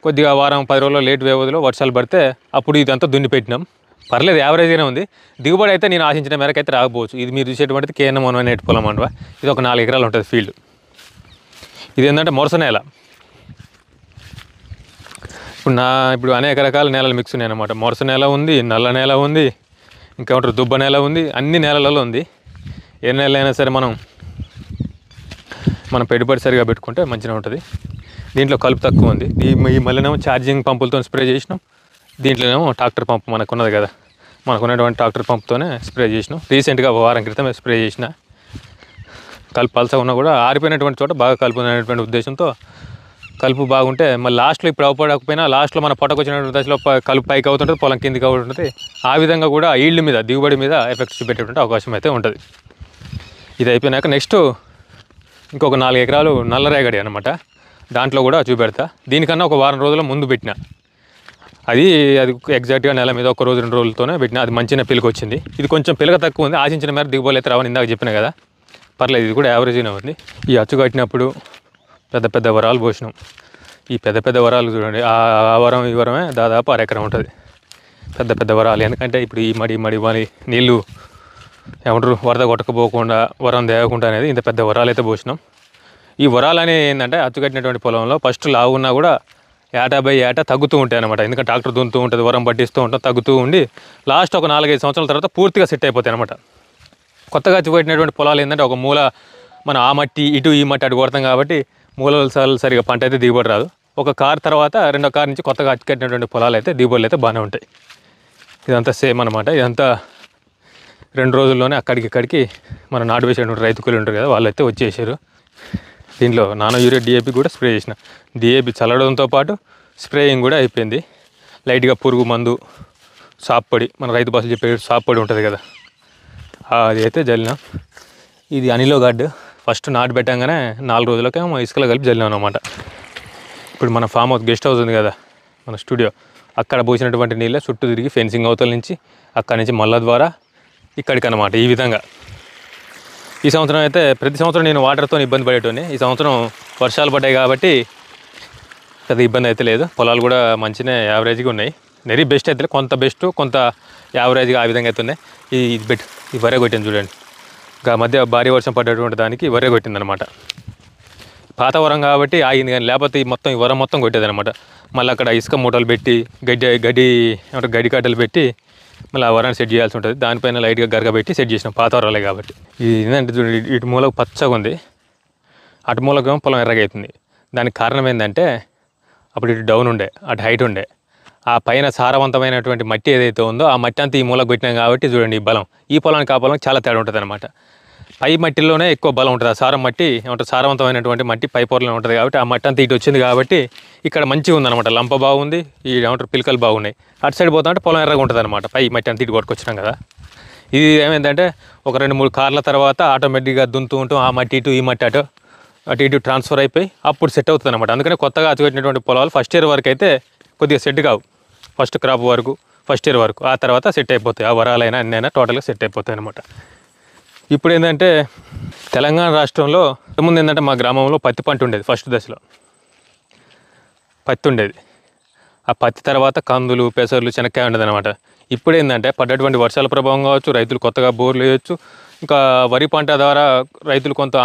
కొద్దిగా వారం 10 రోజుల్లో లేట్ వ్యవధిలో వర్షాలు పడితే అప్పుడు ఇదంతా దున్ని పెట్టినాం. పర్లేదు, యావరేజ్గానే ఉంది. దిగుబడి అయితే నేను ఆశించిన మేరకు అయితే రాకపోవచ్చు. ఇది మీరు చూసేటువంటిది KNM 118 పొలం అనవా. ఇది ఒక 4 ఎకరాలు ఉంటుంది ఫీల్డ్. ఇది ఏంటంటే మొరస నేల. ఇప్పుడు అనేక రకాల నేలలు మిక్స్ ఉన్నాయి అనమాట. మొరస నేల ఉంది, నల్ల నేల ఉంది, ఇంకా దుబ్బ నేల ఉంది, అన్ని నేలలలో ఉంది. ఏ నేల అయినా సరే మనం పెట్టుబడి సరిగా పెట్టుకుంటే మంచిగా ఉంటుంది. దీంట్లో కలుపు తక్కువ ఉంది. ఈ మళ్ళీనేమో ఛార్జింగ్ పంపులతో స్ప్రే చేసినాం. దీంట్లోనేమో ట్రాక్టర్ పంపు మనకున్నది కదా, మనకున్నటువంటి ట్రాక్టర్ పంపుతోనే స్ప్రే చేసినాం. రీసెంట్గా వారం క్రితమే స్ప్రే చేసిన. కలుపు పలసగా ఉన్నా కూడా ఆరిపోయినటువంటి చోట బాగా కలుపు అనేటువంటి ఉద్దేశంతో కలుపు బాగుంటే మళ్ళీ లాస్ట్లో ఇప్పుడు అవపడకపోయినా లాస్ట్లో మన పొట్టకు వచ్చినటువంటి దశలో కలుపు పైకి అవుతుంటుంది, పొలం కిందికి అవుతుంటుంది. ఆ విధంగా కూడా ఈల్డ్ మీద, దిగుబడి మీద ఎఫెక్ట్స్ చూపెట్టేటువంటి అవకాశం అయితే ఉంటుంది. ఇది అయిపోయినాక నెక్స్ట్ ఇంకొక 4 ఎకరాలు నల్లరేగడి అనమాట. దాంట్లో కూడా చూపెడతా. దీనికన్నా ఒక వారం రోజుల ముందు పెట్టిన. అది ఎగ్జాక్ట్గా నెల మీద 1 రోజు 2 రోజులతోనే పెట్టిన. అది మంచిగా పిలక వచ్చింది. ఇది కొంచెం పిలక తక్కువ ఉంది, ఆశించిన మేర దిగుబడులు అయితే రావని ఇందాక చెప్పిన కదా. పర్లేదు, ఇది కూడా యావరేజ్గానే ఉంది. ఈ అచ్చు కట్టినప్పుడు పెద్ద పెద్ద వరాలు పోసినాం. ఈ పెద్ద పెద్ద వరాలు చూడండి, ఆ వరం ఈ వరమే దాదాపు 1/2 ఎకరం ఉంటుంది. పెద్ద పెద్ద వరాలు, ఎందుకంటే ఇప్పుడు ఈ మడి నీళ్ళు ఏమంటారు వరద కొట్టకపోకుండా వరం తేగకుండా అనేది ఇంత పెద్ద వరాలు అయితే పోసినాం. ఈ వరాలు అనేవి ఏంటంటే అచ్చుకట్టినటువంటి పొలంలో ఫస్ట్ లావు ఉన్నా కూడా ఏటా బై ఏటా తగ్గుతూ ఉంటాయి అనమాట. ఎందుకంటే ట్రాక్టర్ దున్నుతూ ఉంటుంది, వరం పట్టిస్తూ ఉంటాం, తగ్గుతూ ఉండి లాస్ట్ ఒక 4-5 సంవత్సరాల తర్వాత పూర్తిగా సెట్ అయిపోతాయి అనమాట. కొత్తగా అచ్చుకట్టినటువంటి పొలాలు ఏంటంటే ఒక మూల మనం ఆ మట్టి ఇటు ఈ మట్టి అటు కొడతాం కాబట్టి మూలలు సరిగా పంట అయితే దిగుబడి రాదు. ఒక కారు తర్వాత 2వ కారు నుంచి కొత్తగా అచ్చుకట్టినటువంటి పొలాలు అయితే దిగుబడులు అయితే బాగానే ఉంటాయి. ఇదంతా సేమ్ అనమాట. ఇదంతా 2 రోజుల్లోనే అక్కడికి మన నాటు వేసేటువంటి రైతు కూలీలు ఉంటారు కదా, వాళ్ళు అయితే వచ్చేసారు. దీంట్లో నానో యూరియా డిఏపి కూడా స్ప్రే చేసిన. డిఏపి చల్లడంతో పాటు స్ప్రేయింగ్ కూడా అయిపోయింది. లైట్గా పురుగు మందు సాప్ పొడి, మన రైతు భాషలు చెప్పే సాప్ పొడి ఉంటుంది కదా, అది అయితే జల్లినాం. ఇది అనిలో గార్డు. ఫస్ట్ నాటు పెట్టంగానే 4 రోజులకేమో ఇసుకలో కలిపి జల్లినాం అనమాట. ఇప్పుడు మన ఫామ్ హౌస్ గెస్ట్ హౌస్ ఉంది కదా, మన స్టూడియో, అక్కడ పోసినటువంటి నీళ్ళే చుట్టూ తిరిగి ఫెన్సింగ్ అవతల నుంచి అక్కడి నుంచి మళ్ళా ద్వారా ఇక్కడికి అనమాట. ఈ విధంగా ఈ సంవత్సరం అయితే ప్రతి సంవత్సరం నేను వాటర్తో ఇబ్బంది పడేటోని. ఈ సంవత్సరం వర్షాలు పడ్డాయి కాబట్టి పెద్ద ఇబ్బంది అయితే లేదు. పొలాలు కూడా మంచిగా యావరేజ్గా ఉన్నాయి. వెరీ బెస్ట్ అయితే కొంత బెస్ట్ కొంత యావరేజ్గా ఆ విధంగా అయితే ఉన్నాయి. ఈ వరే కొట్టింది చూడండి, ఇంకా మధ్య భారీ వర్షం పడ్డటువంటి దానికి వరే కొట్టిందనమాట. పాత వరం కాబట్టి ఆగింది, కానీ లేకపోతే మొత్తం ఈ వరం మొత్తం కొట్టేదనమాట. మళ్ళీ అక్కడ ఇసుక మూటలు పెట్టి గడ్డి కట్టలు పెట్టి మళ్ళీ ఆ వరాన్ని సెట్ చేయాల్సి ఉంటుంది. దానిపైన లైట్గా గరగ పెట్టి సెట్ చేసినాం, పాత వరాలే కాబట్టి. ఇది ఏంటంటే చూడండి, ఇటు మూలకు పచ్చగా ఉంది, అటు మూలకేమో పొలం ఎర్రగా అవుతుంది. దానికి కారణం ఏంటంటే అప్పుడు ఇటు డౌన్ ఉండే, అటు హైట్ ఉండే, ఆ పైన సారవంతమైనటువంటి మట్టి ఏదైతే ఉందో ఆ మట్టి అంతా ఈ మూలకు కొట్టినాం కాబట్టి చూడండి ఈ బలం. ఈ పొలానికి ఆ పొలం చాలా తేడా ఉంటుంది అనమాట. పై మట్టిలోనే ఎక్కువ బలం ఉంటుంది. ఆ సారం మట్టి ఏమంటే సారవంతమైనటువంటి మట్టి పై పొరలో ఉంటుంది కాబట్టి ఆ మట్టి అంతా ఇటు వచ్చింది కాబట్టి ఇక్కడ మంచిగా ఉందన్నమాట. లంప బాగుంది, ఈ ఏమంటారు పిలకలు బాగున్నాయి. అటు సైడ్ పోతా అంటే పొలం ఎర్రగా ఉంటుంది అనమాట. పై మట్టి అంతా ఇటు కొట్టుకొచ్చినాం కదా. ఇది ఏమైందంటే ఒక 2-3 కార్ల తర్వాత ఆటోమేటిక్గా దున్నుతూ ఉంటాం, ఆ మట్టి ఇటు ఈ మట్టి అటు ఇటు ట్రాన్స్ఫర్ అయిపోయి అప్పుడు సెట్ అవుతుంది అనమాట. అందుకని కొత్తగా అచ్చుకట్టినటువంటి పొలాలు ఫస్ట్ ఇయర్ వరకు అయితే కొద్దిగా సెట్ కావు. ఫస్ట్ క్రాప్ వరకు, ఫస్ట్ ఇయర్ వరకు, ఆ తర్వాత సెట్ అయిపోతాయి. ఆ వరాలైనా అన్నైనా టోటల్గా సెట్ అయిపోతాయి అనమాట. ఇప్పుడు ఏంటంటే తెలంగాణ రాష్ట్రంలో ముందు ఏంటంటే మా గ్రామంలో పత్తి పంట ఉండేది. ఫస్ట్ దశలో పత్తి ఉండేది. ఆ పత్తి తర్వాత కందులు, పెసర్లు, శనక్కాయ ఉండేది అనమాట. ఇప్పుడు ఏంటంటే పడ్డటువంటి వర్షాల ప్రభావం కావచ్చు, రైతులు కొత్తగా బోర్లు వేయచ్చు, ఇంకా వరి పంట ద్వారా రైతులు కొంత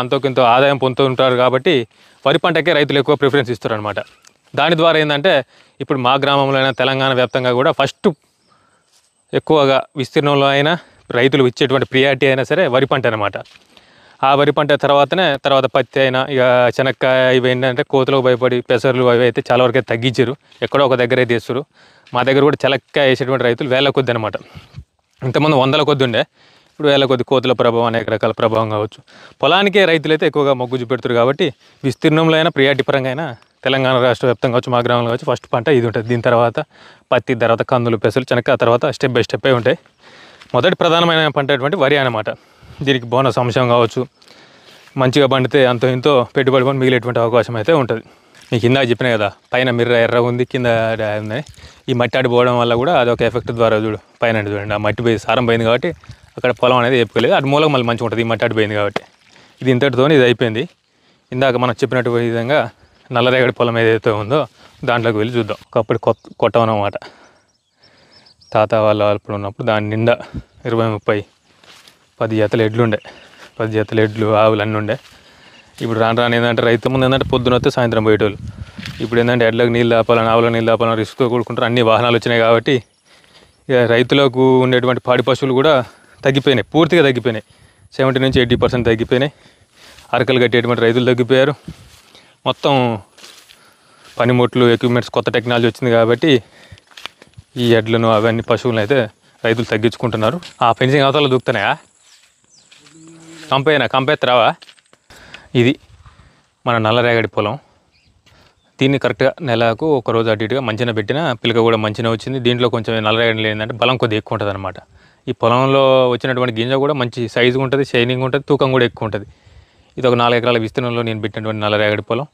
ఆదాయం పొందుతుంటారు కాబట్టి వరి పంటకే రైతులు ఎక్కువ ప్రిఫరెన్స్ ఇస్తారు అనమాట. దాని ద్వారా ఏంటంటే ఇప్పుడు మా గ్రామంలో అయినా తెలంగాణ వ్యాప్తంగా కూడా ఫస్ట్ ఎక్కువగా విస్తీర్ణంలో అయినా రైతులు ఇచ్చేటువంటి ప్రియారిటీ అయినా సరే వరి పంట అనమాట. ఆ వరి పంట తర్వాత పత్తి అయినా ఇక శనక్కాయ ఇవి ఏంటంటే కోతులకు భయపడి పెసర్లు అవి అయితే చాలా వరకు తగ్గించారు. ఎక్కడో ఒక దగ్గర అయితే వేస్తారు. మా దగ్గర కూడా శనక్కాయ వేసేటువంటి రైతులు 1000 కొద్ది అనమాట. ఇంతకుముందు 100ల కొద్ది ఉండే, ఇప్పుడు 1000 కొద్ది. కోతుల ప్రభావం, అనేక రకాల ప్రభావం కావచ్చు. పొలానికే రైతులు అయితే ఎక్కువగా మొగ్గు చూపెడతారు కాబట్టి విస్తీర్ణంలో అయినా ప్రియారిటీ పరంగా అయినా తెలంగాణ రాష్ట్ర వ్యాప్తంగా కావచ్చు, మా గ్రామంలో కావచ్చు ఫస్ట్ పంట ఇది ఉంటుంది. దీని తర్వాత పత్తి, తర్వాత కందులు, పెసలు, శనక్కాయ, తర్వాత స్టెప్ బై స్టెప్ ఉంటాయి. మొదటి ప్రధానమైన పంట అటువంటి వరి అన్నమాట. దీనికి బోనస్ అంశం కావచ్చు, మంచిగా పండితే అంతో ఇంతో పెట్టుబడి పని మిగిలేటువంటి అవకాశం అయితే ఉంటుంది. మీకు ఇందాక చెప్పినా కదా, పైన మిర్ర ఎర్రగా ఉంది, కింద ఉన్నాయి. ఈ మట్టి ఆడిపోవడం వల్ల కూడా అదొక ఎఫెక్ట్ ద్వారా పైన చూడండి, ఆ మట్టి పోయి సారం పోయింది కాబట్టి అక్కడ పొలం అనేది చెప్పుకోలేదు. అటు మూలకు మళ్ళీ మంచిగా ఉంటుంది, ఈ మట్టి ఆడిపోయింది కాబట్టి. ఇది ఇంతటితో ఇది అయిపోయింది. ఇందాక మనం చెప్పినట్టు విధంగా నల్లరేగడి పొలం ఏదైతే ఉందో దాంట్లోకి వెళ్ళి చూద్దాం. ఒకప్పుడు కొట్టమన్నమాట. తాత వాళ్ళు అప్పుడు ఉన్నప్పుడు దాని నిండా 20-30-10 జతలు ఎడ్లు ఉండే, 10 జతలు ఎడ్లు, ఆవులు అన్నీ ఉండే. ఇప్పుడు రాను ఏంటంటే రైతు ముందు ఏంటంటే పొద్దున వస్తే సాయంత్రం పోయేటోళ్ళు. ఇప్పుడు ఏంటంటే ఎడ్లకు నీళ్ళు ఆపాలని, ఆవులకు నీళ్ళు ఆపాలని రిస్క్తో కూడుకుంటారు. అన్ని వాహనాలు వచ్చినాయి కాబట్టి ఇక రైతులకు ఉండేటువంటి పాడి పశువులు కూడా తగ్గిపోయినాయి, పూర్తిగా తగ్గిపోయినాయి. 70-80% తగ్గిపోయినాయి. అరకలు కట్టేటువంటి రైతులు తగ్గిపోయారు. మొత్తం పనిముట్లు, ఎక్విప్మెంట్స్, కొత్త టెక్నాలజీ వచ్చింది కాబట్టి ఈ ఎడ్లను అవన్నీ పశువులను అయితే రైతులు తగ్గించుకుంటున్నారు. ఆ ఫెన్సింగ్ అవతల దూకుతున్నాయా, కంపేత్తరావా? ఇది మన నల్లరేగడి పొలం. దీన్ని కరెక్ట్గా నెలకు ఒక రోజు అటు ఇటుగా మంచిగా పెట్టిన పిలక కూడా మంచిగా వచ్చింది. దీంట్లో కొంచెం నల్లరేగడి ఏంటంటే బలం కొద్దిగా ఎక్కువ ఉంటుంది అనమాట. ఈ పొలంలో వచ్చినటువంటి గింజ కూడా మంచి సైజుగా ఉంటుంది, షైనింగ్ ఉంటుంది, తూకం కూడా ఎక్కువ ఉంటుంది. ఇది ఒక 4 ఎకరాల విస్తీర్ణంలో నేను పెట్టినటువంటి నల్లరేగడి పొలం.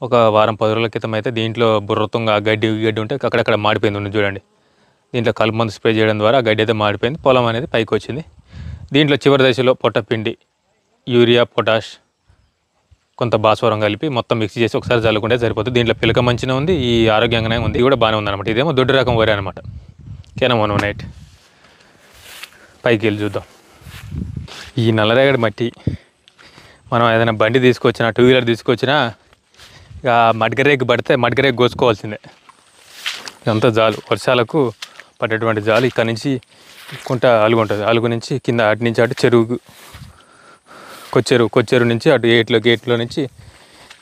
ఒక వారం 10 రోజుల క్రితం అయితే దీంట్లో బుర్రతుంగ గడ్డి ఉంటే అక్కడక్కడ మాడిపోయింది ఉంది చూడండి. దీంట్లో కలుపు మందు స్ప్రే చేయడం ద్వారా గడ్డి అయితే మాడిపోయింది, పొలం అనేది పైకి వచ్చింది. దీంట్లో చివరి దశలో పొట్టపిండి, యూరియా, పొటాష్, కొంత భాస్వరం కలిపి మొత్తం మిక్స్ చేసి ఒకసారి చల్లుకుంటే సరిపోతుంది. దీంట్లో పిలక మంచిగా ఉంది, ఈ ఆరోగ్యంగానే ఉంది, ఇది కూడా బాగానే ఉందన్నమాట. ఇదేమో దొడ్డు రకం వరి అనమాట, కేనం 118. పైకి వెళ్ళి చూద్దాం. ఈ నల్లరేగడి మట్టి మనం ఏదైనా బండి తీసుకొచ్చినా, 2 వీలర్ తీసుకొచ్చినా ఇక మడ్గరేకు పడితే మడ్గరేకు కోసుకోవాల్సిందే. ఇదంతా జాలు, వర్షాలకు పడేటువంటి జాలు. ఇక్కడ నుంచి కుంట అలుగు ఉంటుంది, అలుగు నుంచి కింద అటు నుంచి అటు చెరువు, కొచ్చెరు నుంచి అటు గేట్లో నుంచి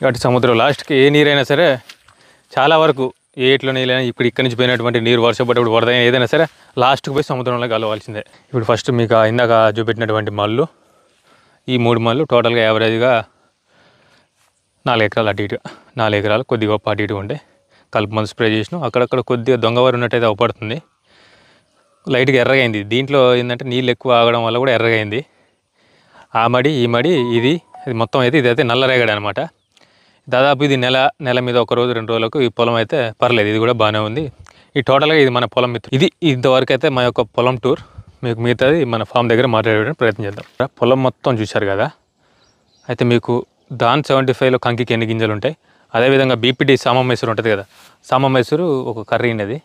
అటు సముద్రం. లాస్ట్కి ఏ నీరైనా సరే చాలా వరకు ఏట్లో నీళ్ళైనా ఇక్కడ నుంచి పోయినటువంటి నీరు వర్షపడ్డప్పుడు వరద ఏదైనా సరే లాస్ట్కి పోయి సముద్రంలో కలవాల్సిందే. ఇప్పుడు ఫస్ట్ మీకు ఇందాక చూపెట్టినటువంటి మళ్ళు, ఈ 3 మళ్ళు టోటల్గా యావరేజ్గా 4 ఎకరాలు అటు ఇటుగా, 4 ఎకరాలు కొద్దిగా గొప్ప అటు ఇటుగా ఉండే. కలుపు మందు స్ప్రే చేసినాం. అక్కడక్కడ కొద్దిగా దొంగవారు ఉన్నట్టయితే అవపడుతుంది, లైట్గా ఎర్రగైంది. దీంట్లో ఏంటంటే నీళ్ళు ఎక్కువ ఆగడం వల్ల కూడా ఎర్రగైంది. ఆ మడి ఈ మడి ఇది మొత్తం అయితే ఇదైతే నల్లరేగడి అనమాట. దాదాపు ఇది నెల మీద 1 రోజు 2 రోజులకు ఈ పొలం అయితే పర్లేదు, ఇది కూడా బాగానే ఉంది. ఈ టోటల్గా ఇది మన పొలం మిత్రులు. ఇది ఇంతవరకు అయితే మా యొక్క పొలం టూర్. మీకు మిగతాది మన ఫామ్ దగ్గర మాట్లాడడానికి ప్రయత్నం చేద్దాం. పొలం మొత్తం చూశారు కదా. అయితే మీకు దాన్ 75లో కంకికి ఎన్ని గింజలు ఉంటాయి, అదేవిధంగా బీపీటీ సామమైసూరు ఉంటుంది కదా, సామమైసూరు ఒక కర్రీ ఉన్నది,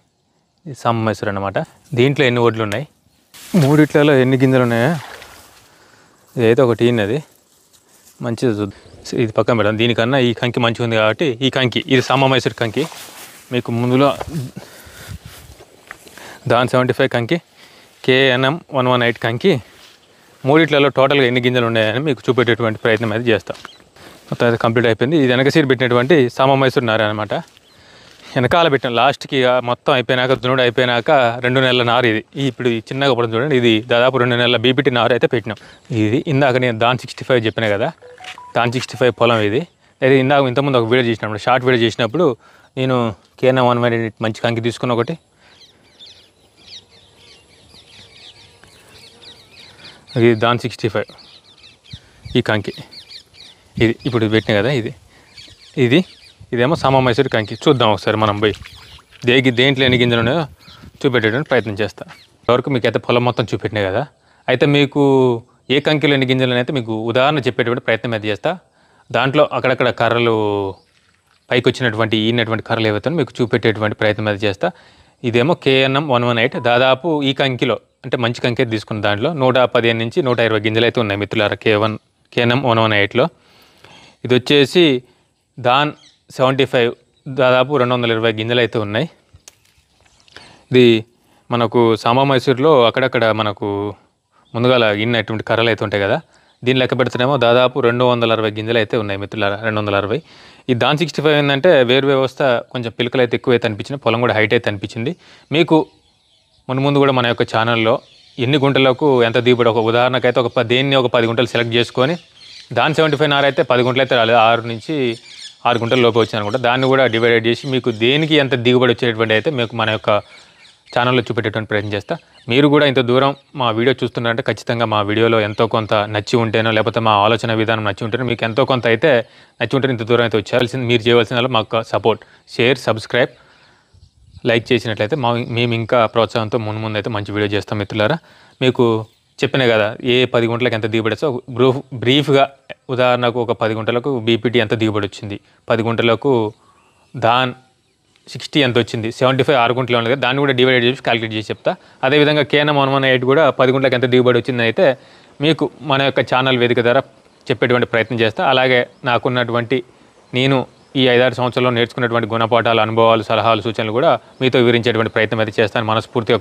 ఇది సామమైసూరు అన్నమాట. దీంట్లో ఎన్ని ఒడ్లు ఉన్నాయి, 3 ఎన్ని గింజలు ఉన్నాయో ఇదైతే ఒకటి ఉన్నది, మంచిది చూద్దాం. ఇది పక్కన పెడదాం. దీనికన్నా ఈ కంకి మంచిగా ఉంది కాబట్టి ఈ కంకి, ఇది సామమైసూరు కంకి. మీకు ముందులో దాన్ 75 కంకి, కేఎన్ఎం 118 కంకి, 3 టోటల్గా ఎన్ని గింజలు ఉన్నాయని మీకు చూపెట్టేటువంటి ప్రయత్నం అయితే చేస్తాం. మొత్తం అయితే కంప్లీట్ అయిపోయింది. ఇది వెనక సీడ్ పెట్టినటువంటి సామమైసూరు నార అనమాట. వెనకాల పెట్టిన లాస్ట్కి మొత్తం అయిపోయినాక, దున్నుడు అయిపోయినాక 2 నెలల నారు ఇది. ఇప్పుడు చిన్నగా పడుతుంది చూడండి, ఇది దాదాపు 2 నెలల బీపీటీ నారు అయితే పెట్టినాం. ఇది ఇందాక నేను దాన్ 65 చెప్పినా కదా, దాన్ 65 పొలం ఇది. అయితే ఇంతకుముందు ఒక వీడియో చేసినప్పుడు, షార్ట్ వీడియో చేసినప్పుడు నేను కేఎన్ఎం 118 మంచి కంకి తీసుకున్న ఒకటి, ఇది దాన్ 65 ఈ కంకి, ఇది ఇప్పుడు పెట్టినా కదా, ఇదేమో సామమైసూరు కంకి. చూద్దాం ఒకసారి మనం పోయి దేంట్లో ఎన్ని గింజలు ఉన్నాయో చూపెట్టడానికి ప్రయత్నం చేస్తా. వరకు మీకు అయితే పొలం మొత్తం చూపెట్టినాయి కదా. అయితే మీకు ఏ కంకిలో ఎన్ని గింజలు అయితే మీకు ఉదాహరణ చెప్పేటువంటి ప్రయత్నం అయితే చేస్తా. దాంట్లో అక్కడక్కడ కర్రలు పైకి వచ్చినటువంటి ఈనటువంటి కర్రలు ఏవైతే మీకు చూపెట్టేటువంటి ప్రయత్నం అయితే చేస్తా. ఇదేమో కేఎన్ఎం 118, దాదాపు ఈ కంకిలో అంటే మంచి కంకి తీసుకున్న దాంట్లో 115 నుంచి 120 గింజలు అయితే ఉన్నాయి మిత్రులారా. కేఎన్ఎం 118లో ఇది వచ్చేసి దాన్ 75, దాదాపు 220 గింజలు అయితే ఉన్నాయి. ఇది మనకు సామమైసూరులో అక్కడక్కడ మనకు ముందుగా ఇన్నటువంటి కర్రలు అయితే ఉంటాయి కదా, దీని లెక్క పెడుతున్నామో దాదాపు 260 గింజలు అయితే ఉన్నాయి మిత్రులారా, 260. ఈ దాన్ 65 ఏంటంటే వేరు వ్యవస్థ కొంచెం పిలకలు అయితే ఎక్కువైతే అనిపించినాయి, పొలం కూడా హైట్ అయితే అనిపించింది. మీకు ముందు కూడా మన యొక్క ఛానల్లో ఎన్ని గుంటలకు ఎంత దిగుబడి, ఒక ఉదాహరణకైతే ఒక 10 గుంటలు సెలెక్ట్ చేసుకొని దాన్ 75 నార అయితే 10 గుంటలు అయితే రాలేదు, 6 నుంచి 6 గుంటల లోపు వచ్చింది అనుకుంటా. దాన్ని కూడా డివైడ్ చేసి మీకు దేనికి ఎంత దిగుబడి వచ్చేటువంటి అయితే మీకు మన యొక్క ఛానల్లో చూపెట్టేటువంటి ప్రయత్నం చేస్తా. మీరు కూడా ఇంత దూరం మా వీడియో చూస్తున్నారంటే ఖచ్చితంగా మా వీడియోలో ఎంతో కొంత నచ్చి ఉంటేనో, లేకపోతే మా ఆలోచన విధానం నచ్చి ఉంటేనో, మీకు ఎంతో కొంత అయితే నచ్చి ఉంటేనే ఇంత దూరం అయితే వచ్చేయాల్సింది. మీరు చేయవలసిన మాకు సపోర్ట్, షేర్, సబ్స్క్రైబ్, లైక్ చేసినట్లయితే మేము ఇంకా ప్రోత్సాహంతో ముందు అయితే మంచి వీడియో చేస్తాం మిత్రులారా. మీకు చెప్పినా కదా ఏ 10 గుంటలకు ఎంత దిగుబడి వచ్చో బ్రీఫ్గా, ఉదాహరణకు ఒక 10 గుంటలకు బీపీటీ ఎంత దిగుబడి వచ్చింది, 10 గుంటలకు దాన్ 60 ఎంత వచ్చింది, 75 6 గుంటలు ఉంది కదా, దాన్ని కూడా డివైడ్ చేసి క్యాలిక్యులేట్ చేసి చెప్తా. అదేవిధంగా కేఎన్ఎం 118 కూడా 10 గుంటలకు ఎంత దిగుబడి వచ్చింది అయితే మీకు మన యొక్క ఛానల్ వేదిక ద్వారా చెప్పేటువంటి ప్రయత్నం చేస్తా. అలాగే నాకున్నటువంటి నేను ఈ 5-6 సంవత్సరాల్లో నేర్చుకున్నటువంటి గుణపాఠాలు, అనుభవాలు, సలహాలు, సూచనలు కూడా మీతో వివరించేటువంటి ప్రయత్నం అయితే చేస్తాను మనస్ఫూర్తిగా